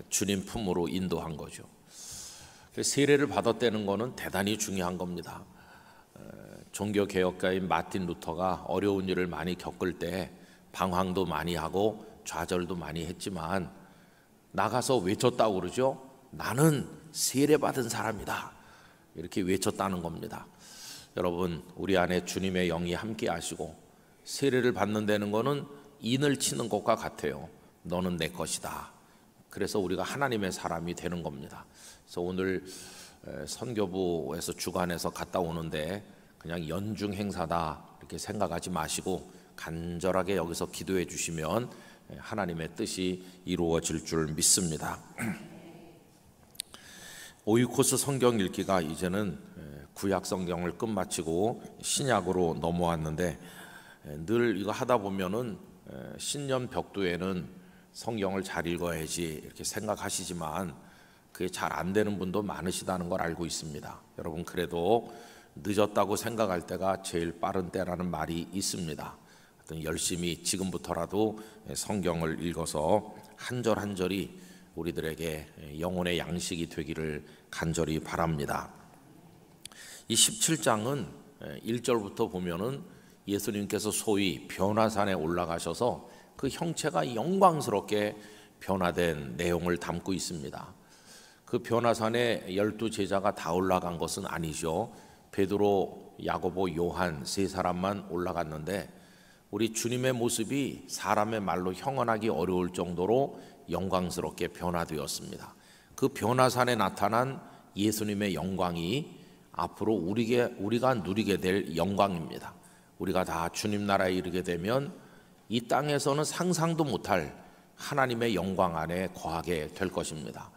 A: 주님 품으로 인도한 거죠. 세례를 받았다는 거는 대단히 중요한 겁니다. 종교개혁가인 마틴 루터가 어려운 일을 많이 겪을 때 방황도 많이 하고 좌절도 많이 했지만 나가서 외쳤다고 그러죠. 나는 세례 받은 사람이다. 이렇게 외쳤다는 겁니다. 여러분 우리 안에 주님의 영이 함께 하시고 세례를 받는다는 거는 인을 치는 것과 같아요. 너는 내 것이다. 그래서 우리가 하나님의 사람이 되는 겁니다. 그래서 오늘 선교부에서 주관해서 갔다 오는데 그냥 연중 행사다 이렇게 생각하지 마시고 간절하게 여기서 기도해 주시면 하나님의 뜻이 이루어질 줄 믿습니다. 오이코스 성경 읽기가 이제는 구약 성경을 끝마치고 신약으로 넘어왔는데 늘 이거 하다 보면은 신년 벽두에는 성경을 잘 읽어야지 이렇게 생각하시지만 그게 잘 안 되는 분도 많으시다는 걸 알고 있습니다. 여러분 그래도 늦었다고 생각할 때가 제일 빠른 때라는 말이 있습니다. 열심히 지금부터라도 성경을 읽어서 한 절 한 절이 우리들에게 영혼의 양식이 되기를 간절히 바랍니다. 이 17장은 1절부터 보면은 예수님께서 소위 변화산에 올라가셔서 그 형체가 영광스럽게 변화된 내용을 담고 있습니다. 그 변화산에 12제자가 다 올라간 것은 아니죠. 베드로, 야고보, 요한 3사람만 올라갔는데 우리 주님의 모습이 사람의 말로 형언하기 어려울 정도로 영광스럽게 변화되었습니다. 그 변화산에 나타난 예수님의 영광이 앞으로 우리가 누리게 될 영광입니다. 우리가 다 주님 나라에 이르게 되면 이 땅에서는 상상도 못할 하나님의 영광 안에 거하게 될 것입니다.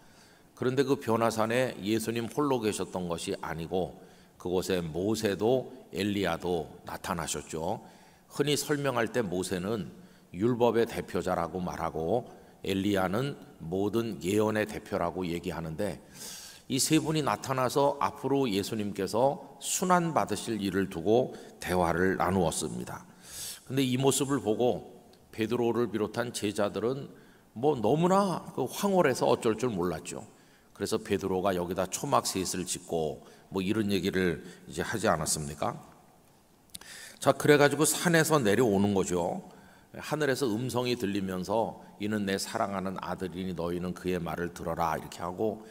A: 그런데 그 변화산에 예수님 홀로 계셨던 것이 아니고 그곳에 모세도 엘리야도 나타나셨죠. 흔히 설명할 때 모세는 율법의 대표자라고 말하고 엘리야는 모든 예언의 대표라고 얘기하는데
B: 이 세 분이 나타나서 앞으로 예수님께서 순환 받으실 일을 두고 대화를 나누었습니다. 근데 이 모습을 보고 베드로를 비롯한 제자들은 뭐 너무나 황홀해서 어쩔 줄 몰랐죠. 그래서 베드로가 여기다 초막셋을 짓고 뭐 이런 얘기를 이제 하지 않았습니까? 자, 그래가지고 산에서 내려오는 거죠. 하늘에서 음성이 들리면서 이는 내 사랑하는 아들이니 너희는 그의 말을 들어라 이렇게 하고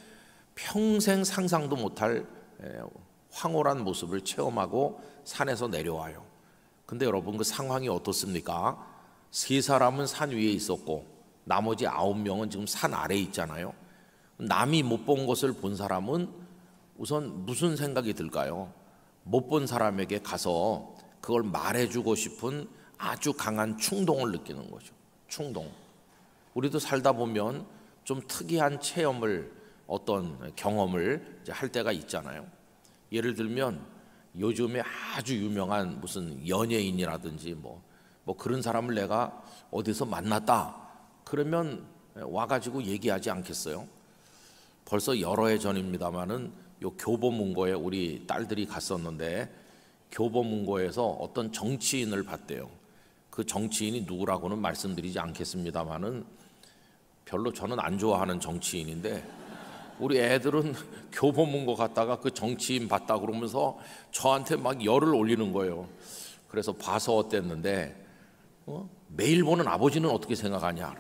B: 평생 상상도 못할 황홀한 모습을 체험하고 산에서 내려와요. 근데 여러분 그 상황이 어떻습니까? 세 사람은 산 위에 있었고 나머지 9명은 지금 산 아래에 있잖아요. 남이 못 본 것을 본 사람은 우선 무슨 생각이 들까요? 못 본 사람에게 가서 그걸 말해주고 싶은 아주 강한 충동을 느끼는 거죠. 충동. 우리도 살다 보면 좀 특이한 체험을 어떤 경험을 이제 할 때가 있잖아요. 예를 들면 요즘에 아주 유명한 무슨 연예인이라든지 뭐 그런 사람을 내가 어디서 만났다 그러면 와가지고 얘기하지 않겠어요? 벌써 여러 해 전입니다마는 요 교보문고에 우리 딸들이 갔었는데 교보문고에서 어떤 정치인을 봤대요. 그 정치인이 누구라고는 말씀드리지 않겠습니다마는 별로 저는 안 좋아하는 정치인인데 우리 애들은 교보문고 갔다가 그 정치인 봤다 그러면서 저한테 막 열을 올리는 거예요. 그래서 봐서 어땠는데 매일 보는 아버지는 어떻게 생각하냐.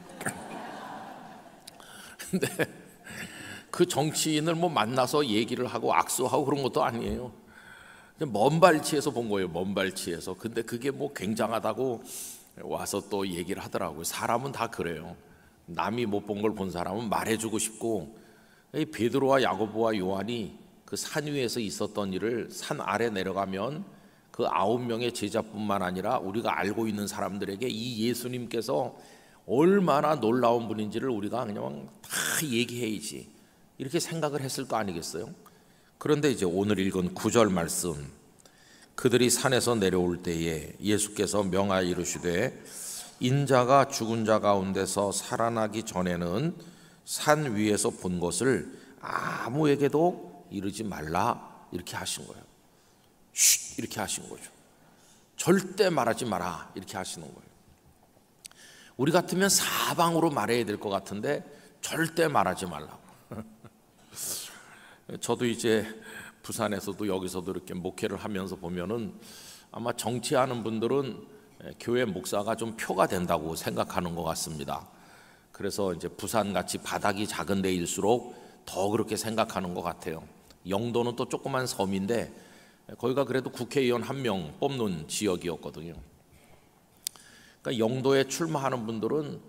B: 근데 그 정치인을 뭐 만나서 얘기를 하고 악수하고 그런 것도 아니에요. 먼 발치에서 본 거예요. 먼 발치에서. 근데 그게 뭐 굉장하다고 와서 또 얘기를 하더라고요. 사람은 다 그래요. 남이 못 본 걸 본 사람은 말해주고 싶고 이 베드로와 야고보와 요한이 그 산 위에서 있었던 일을 산 아래 내려가면 그 9명의 제자뿐만 아니라 우리가 알고 있는 사람들에게 이 예수님께서 얼마나 놀라운 분인지를 우리가 그냥 다 얘기해야지 이렇게 생각을 했을 거 아니겠어요? 그런데 이제 오늘 읽은 9절 말씀, 그들이 산에서 내려올 때에 예수께서 명하여 이르시되 인자가 죽은 자 가운데서 살아나기 전에는 산 위에서 본 것을 아무에게도 이르지 말라 이렇게 하신 거예요. 쉿 이렇게 하신 거죠. 절대 말하지 마라 이렇게 하시는 거예요. 우리 같으면 사방으로 말해야 될 것 같은데 절대 말하지 말라고. 저도 이제 부산에서도 여기서도 이렇게 목회를 하면서 보면은 아마 정치하는 분들은 교회 목사가 좀 표가 된다고 생각하는 것 같습니다. 그래서 이제 부산같이 바닥이 작은 데일수록 더 그렇게 생각하는 것 같아요. 영도는 또 조그만 섬인데 거기가 그래도 국회의원 1명 뽑는 지역이었거든요. 그러니까 영도에 출마하는 분들은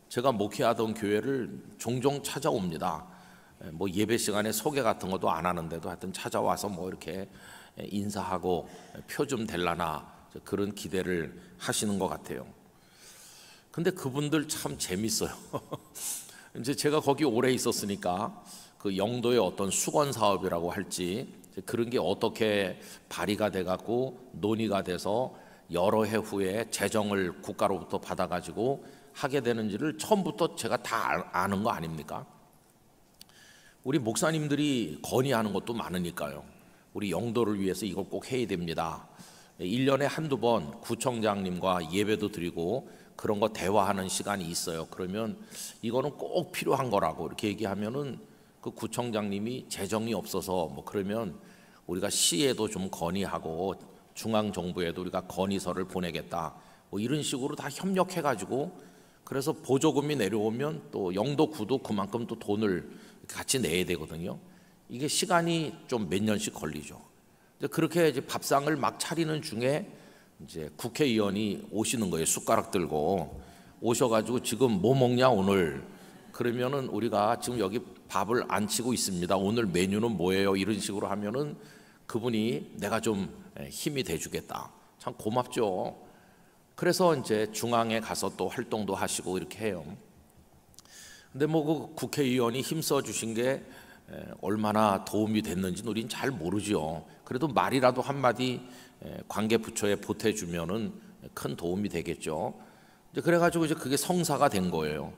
B: 제가 목회하던 교회를 종종 찾아옵니다. 뭐 예배 시간에 소개 같은 것도 안 하는데도 하여튼 찾아와서 뭐 이렇게 인사하고 표 좀 될라나 그런 기대를 하시는 것 같아요. 근데 그분들 참 재밌어요. 이제 제가 거기 오래 있었으니까 그 영도의 어떤 수건 사업이라고 할지 그런 게 어떻게 발의가 돼 갖고 논의가 돼서 여러 해 후에 재정을 국가로부터 받아가지고 하게 되는지를 처음부터 제가 다 아는 거 아닙니까? 우리 목사님들이 건의하는 것도 많으니까요. 우리 영도를 위해서 이걸 꼭 해야 됩니다. 1년에 한두 번 구청장님과 예배도 드리고 그런 거 대화하는 시간이 있어요. 그러면 이거는 꼭 필요한 거라고 이렇게 얘기하면은 그 구청장님이 재정이 없어서 뭐 그러면 우리가 시에도 좀 건의하고 중앙정부에도 우리가 건의서를 보내겠다 뭐 이런 식으로 다 협력해가지고 그래서 보조금이 내려오면 또 영도구도 그만큼 또 돈을 같이 내야 되거든요. 이게 시간이 좀 몇 년씩 걸리죠. 그렇게 이제 밥상을 막 차리는 중에 이제 국회의원이 오시는 거예요. 숟가락 들고 오셔가지고 지금 뭐 먹냐 오늘. 그러면은 우리가 지금 여기 밥을 안 치고 있습니다. 오늘 메뉴는 뭐예요? 이런 식으로 하면은 그분이 내가 좀 힘이 돼주겠다. 참 고맙죠. 그래서 이제 중앙에 가서 또 활동도 하시고 이렇게 해요. 근데 뭐 그 국회의원이 힘써 주신 게 얼마나 도움이 됐는지는 우린 잘 모르죠. 그래도 말이라도 한마디 관계 부처에 보태주면은 큰 도움이 되겠죠. 이제 그래가지고 이제 그게 성사가 된 거예요.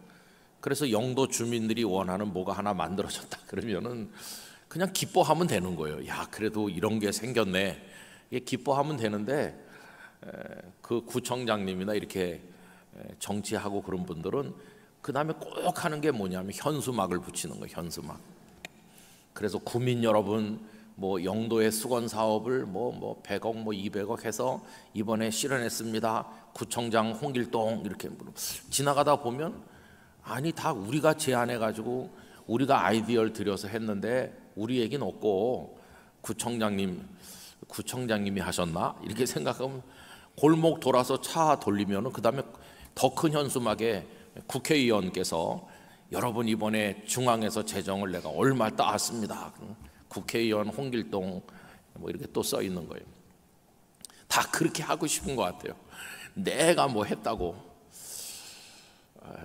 B: 그래서 영도 주민들이 원하는 뭐가 하나 만들어졌다 그러면은
A: 그냥 기뻐하면 되는 거예요. 야, 그래도 이런 게 생겼네. 이게 기뻐하면 되는데 그 구청장님이나 이렇게 정치하고 그런 분들은 그 다음에 꼭 하는 게 뭐냐면 현수막을 붙이는 거예요. 현수막. 그래서 구민 여러분, 뭐 영도의 수건 사업을 뭐 100억 뭐 200억 해서 이번에 실현했습니다. 구청장 홍길동 이렇게 지나가다 보면 아니 다 우리가 제안해 가지고 우리가 아이디어를 들여서 했는데 우리 얘기는 없고 구청장님이 하셨나 이렇게 생각하면 골목 돌아서 차 돌리면은 그 다음에 더 큰 현수막에 국회의원께서 여러분 이번에 중앙에서 재정을 내가 얼마 따왔습니다. 국회의원 홍길동 뭐 이렇게 또 써 있는 거예요. 다 그렇게 하고 싶은 것 같아요. 내가 뭐 했다고.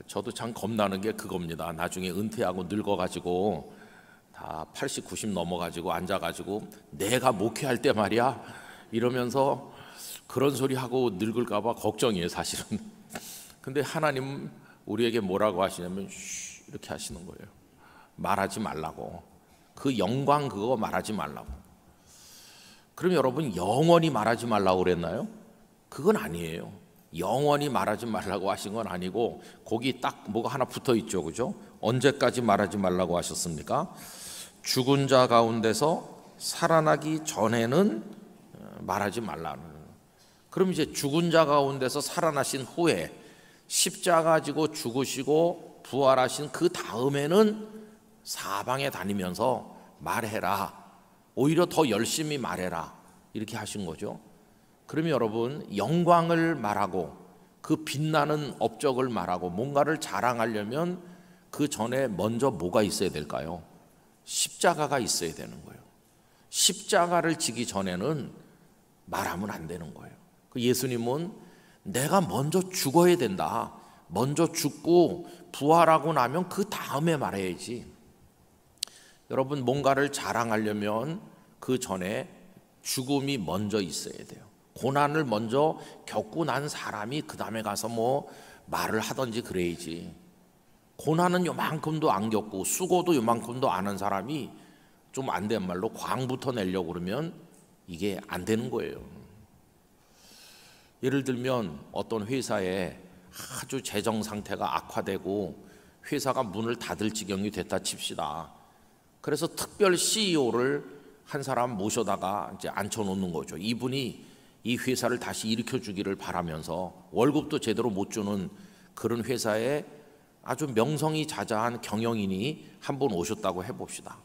A: 저도 참 겁나는 게 그겁니다. 나중에 은퇴하고 늙어가지고 다 80, 90 넘어가지고 앉아가지고 내가 목회할 때 말이야 이러면서 그런 소리 하고 늙을까 봐 걱정이에요 사실은. 근데 하나님 우리에게 뭐라고 하시냐면 이렇게 하시는 거예요. 말하지 말라고. 그 영광 그거 말하지 말라고. 그럼 여러분 영원히 말하지 말라고 그랬나요? 그건 아니에요. 영원히 말하지 말라고 하신 건 아니고 거기 딱 뭐가 하나 붙어 있죠, 그죠? 언제까지 말하지 말라고 하셨습니까? 죽은 자 가운데서 살아나기 전에는 말하지 말라는. 그럼 이제 죽은 자 가운데서 살아나신 후에 십자가 지고 죽으시고 부활하신 그 다음에는 사방에 다니면서 말해라. 오히려 더 열심히 말해라. 이렇게 하신 거죠. 그러면 여러분 영광을 말하고 그 빛나는 업적을 말하고 뭔가를 자랑하려면 그 전에 먼저 뭐가 있어야 될까요? 십자가가 있어야 되는 거예요. 십자가를 지기 전에는 말하면 안 되는 거예요. 예수님은 내가 먼저 죽어야 된다. 먼저 죽고 부활하고 나면 그 다음에 말해야지. 여러분 뭔가를 자랑하려면 그 전에 죽음이 먼저 있어야 돼요. 고난을 먼저 겪고 난 사람이 그 다음에 가서 뭐 말을 하든지 그래야지. 고난은 요만큼도 안 겪고 수고도 요만큼도 안 한 사람이 좀 안 된 말로 광부터 내려고 그러면 이게 안 되는 거예요. 예를 들면 어떤 회사에 아주 재정 상태가 악화되고 회사가 문을 닫을 지경이 됐다 칩시다. 그래서 특별 CEO를 한 사람 모셔다가 이제 앉혀놓는 거죠. 이분이 이 회사를 다시 일으켜 주기를 바라면서 월급도 제대로 못 주는 그런 회사에 아주 명성이 자자한 경영인이 한 분 오셨다고 해봅시다.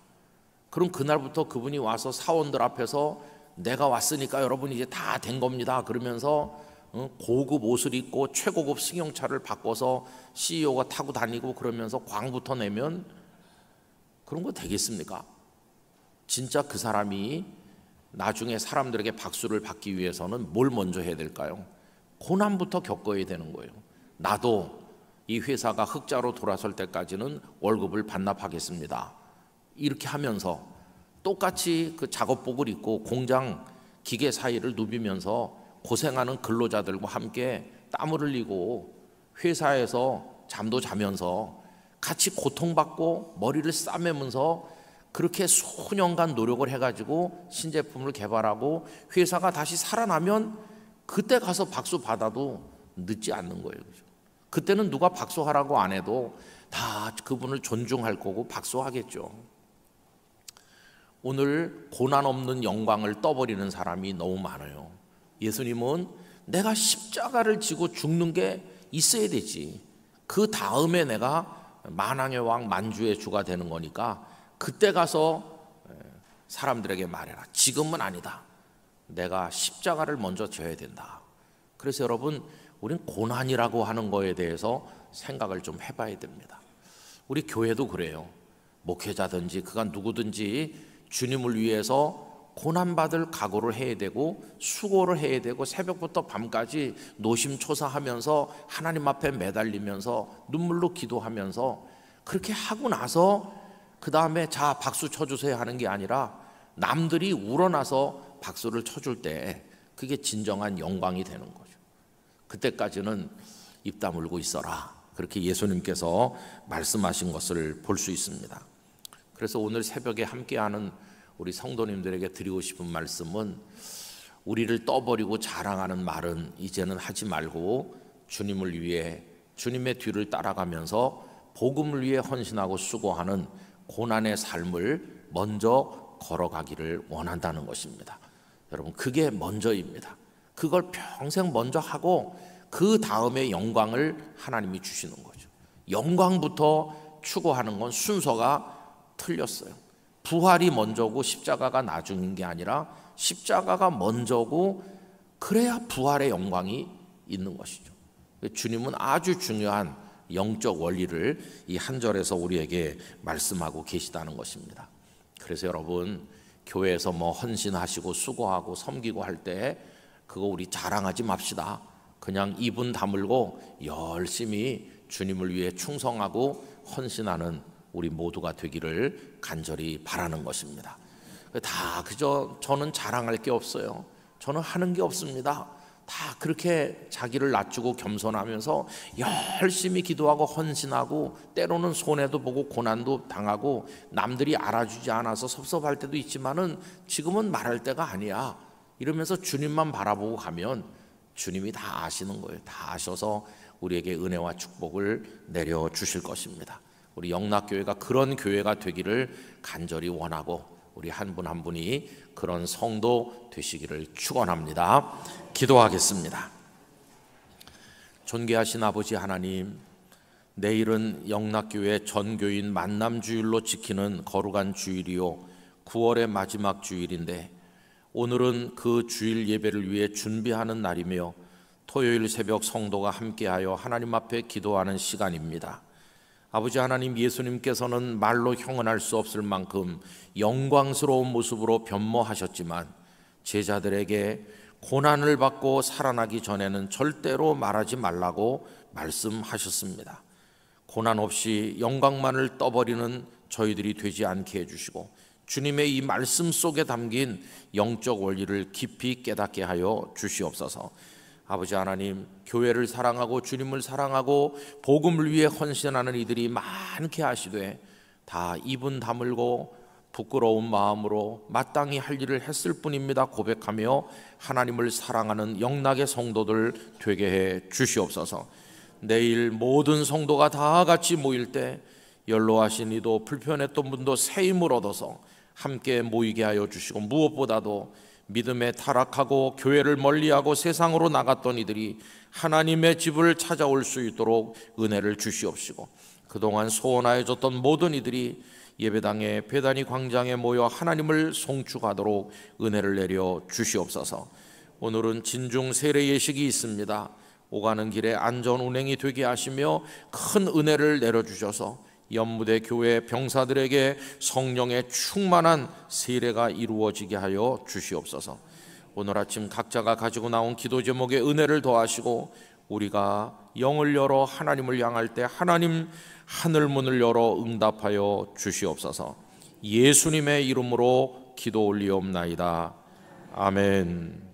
A: 그럼 그날부터 그분이 와서 사원들 앞에서 내가 왔으니까 여러분 이제 다 된 겁니다. 그러면서 고급 옷을 입고 최고급 승용차를 바꿔서 CEO가 타고 다니고 그러면서 광부터 내면 그런 거 되겠습니까? 진짜 그 사람이 나중에 사람들에게 박수를 받기 위해서는 뭘 먼저 해야 될까요? 고난부터 겪어야 되는 거예요. 나도 이 회사가 흑자로 돌아설 때까지는 월급을 반납하겠습니다. 이렇게 하면서 똑같이 그 작업복을 입고 공장 기계 사이를 누비면서 고생하는 근로자들과 함께 땀을 흘리고 회사에서 잠도 자면서 같이 고통받고 머리를 싸매면서 그렇게 수년간 노력을 해가지고 신제품을 개발하고 회사가 다시 살아나면 그때 가서 박수 받아도 늦지 않는 거예요. 그때는 누가 박수하라고 안 해도 다 그분을 존중할 거고 박수하겠죠. 오늘 고난 없는 영광을 떠버리는 사람이 너무 많아요. 예수님은 내가 십자가를 지고 죽는 게 있어야 되지. 그 다음에 내가 만왕의 왕 만주의 주가 되는 거니까 그때 가서 사람들에게 말해라. 지금은 아니다. 내가 십자가를 먼저 져야 된다. 그래서 여러분 우린 고난이라고 하는 거에 대해서 생각을 좀 해봐야 됩니다. 우리 교회도 그래요. 목회자든지 그가 누구든지 주님을 위해서 고난받을 각오를 해야 되고 수고를 해야 되고 새벽부터 밤까지 노심초사하면서 하나님 앞에 매달리면서 눈물로 기도하면서 그렇게 하고 나서 그 다음에 자 박수 쳐주세요 하는 게 아니라 남들이 우러나서 박수를 쳐줄 때 그게 진정한 영광이 되는 거죠. 그때까지는 입 다물고 있어라. 그렇게 예수님께서 말씀하신 것을 볼 수 있습니다. 그래서 오늘 새벽에 함께하는 우리 성도님들에게 드리고 싶은 말씀은, 우리를 떠버리고 자랑하는 말은 이제는 하지 말고 주님을 위해, 주님의 뒤를 따라가면서 복음을 위해 헌신하고 수고하는 고난의 삶을 먼저 걸어가기를 원한다는 것입니다. 여러분, 그게 먼저입니다. 그걸 평생 먼저 하고 그 다음에 영광을 하나님이 주시는 거죠. 영광부터 추구하는 건 순서가 틀렸어요. 부활이 먼저고 십자가가 나중인 게 아니라 십자가가 먼저고, 그래야 부활의 영광이 있는 것이죠. 주님은 아주 중요한 영적 원리를 이 한 절에서 우리에게 말씀하고 계시다는 것입니다. 그래서 여러분, 교회에서 뭐 헌신하시고 수고하고 섬기고 할 때 그거 우리 자랑하지 맙시다. 그냥 입은 다물고 열심히 주님을 위해 충성하고 헌신하는 우리 모두가 되기를 간절히 바라는 것입니다. 다 그저 저는 자랑할 게 없어요, 저는 하는 게 없습니다, 다 그렇게 자기를 낮추고 겸손하면서 열심히 기도하고 헌신하고, 때로는 손해도 보고 고난도 당하고 남들이 알아주지 않아서 섭섭할 때도 있지만은 지금은 말할 때가 아니야, 이러면서 주님만 바라보고 가면 주님이 다 아시는 거예요. 다 아셔서 우리에게 은혜와 축복을 내려주실 것입니다. 우리 영락교회가 그런 교회가 되기를 간절히 원하고, 우리 한 분 한 분이 그런 성도 되시기를 축원합니다. 기도하겠습니다. 존귀하신 아버지 하나님, 내일은 영락교회 전교인 만남주일로 지키는 거룩한 주일이요 9월의 마지막 주일인데, 오늘은 그 주일 예배를 위해 준비하는 날이며 토요일 새벽 성도가 함께하여 하나님 앞에 기도하는 시간입니다. 아버지 하나님, 예수님께서는 말로 형언할 수 없을 만큼 영광스러운 모습으로 변모하셨지만 제자들에게 고난을 받고 살아나기 전에는 절대로 말하지 말라고 말씀하셨습니다. 고난 없이 영광만을 떠버리는 저희들이 되지 않게 해주시고, 주님의 이 말씀 속에 담긴 영적 원리를 깊이 깨닫게 하여 주시옵소서. 아버지 하나님, 교회를 사랑하고 주님을 사랑하고 복음을 위해 헌신하는 이들이 많게 하시되 다 입은 다물고 부끄러운 마음으로 마땅히 할 일을 했을 뿐입니다 고백하며 하나님을 사랑하는 영락의 성도들 되게 해 주시옵소서. 내일 모든 성도가 다 같이 모일 때 연로하신 이도 불편했던 분도 새 힘을 얻어서 함께 모이게 하여 주시고, 무엇보다도 믿음에 타락하고 교회를 멀리하고 세상으로 나갔던 이들이 하나님의 집을 찾아올 수 있도록 은혜를 주시옵시고, 그동안 소원하여 줬던 모든 이들이 예배당에 배단위 광장에 모여 하나님을 송축하도록 은혜를 내려 주시옵소서. 오늘은 진중 세례 예식이 있습니다. 오가는 길에 안전 운행이 되게 하시며 큰 은혜를 내려주셔서 연무대 교회 병사들에게 성령의 충만한 세례가 이루어지게 하여 주시옵소서. 오늘 아침 각자가 가지고 나온 기도 제목에 은혜를 더하시고, 우리가 영을 열어 하나님을 향할 때 하나님 하늘문을 열어 응답하여 주시옵소서. 예수님의 이름으로 기도 올리옵나이다. 아멘.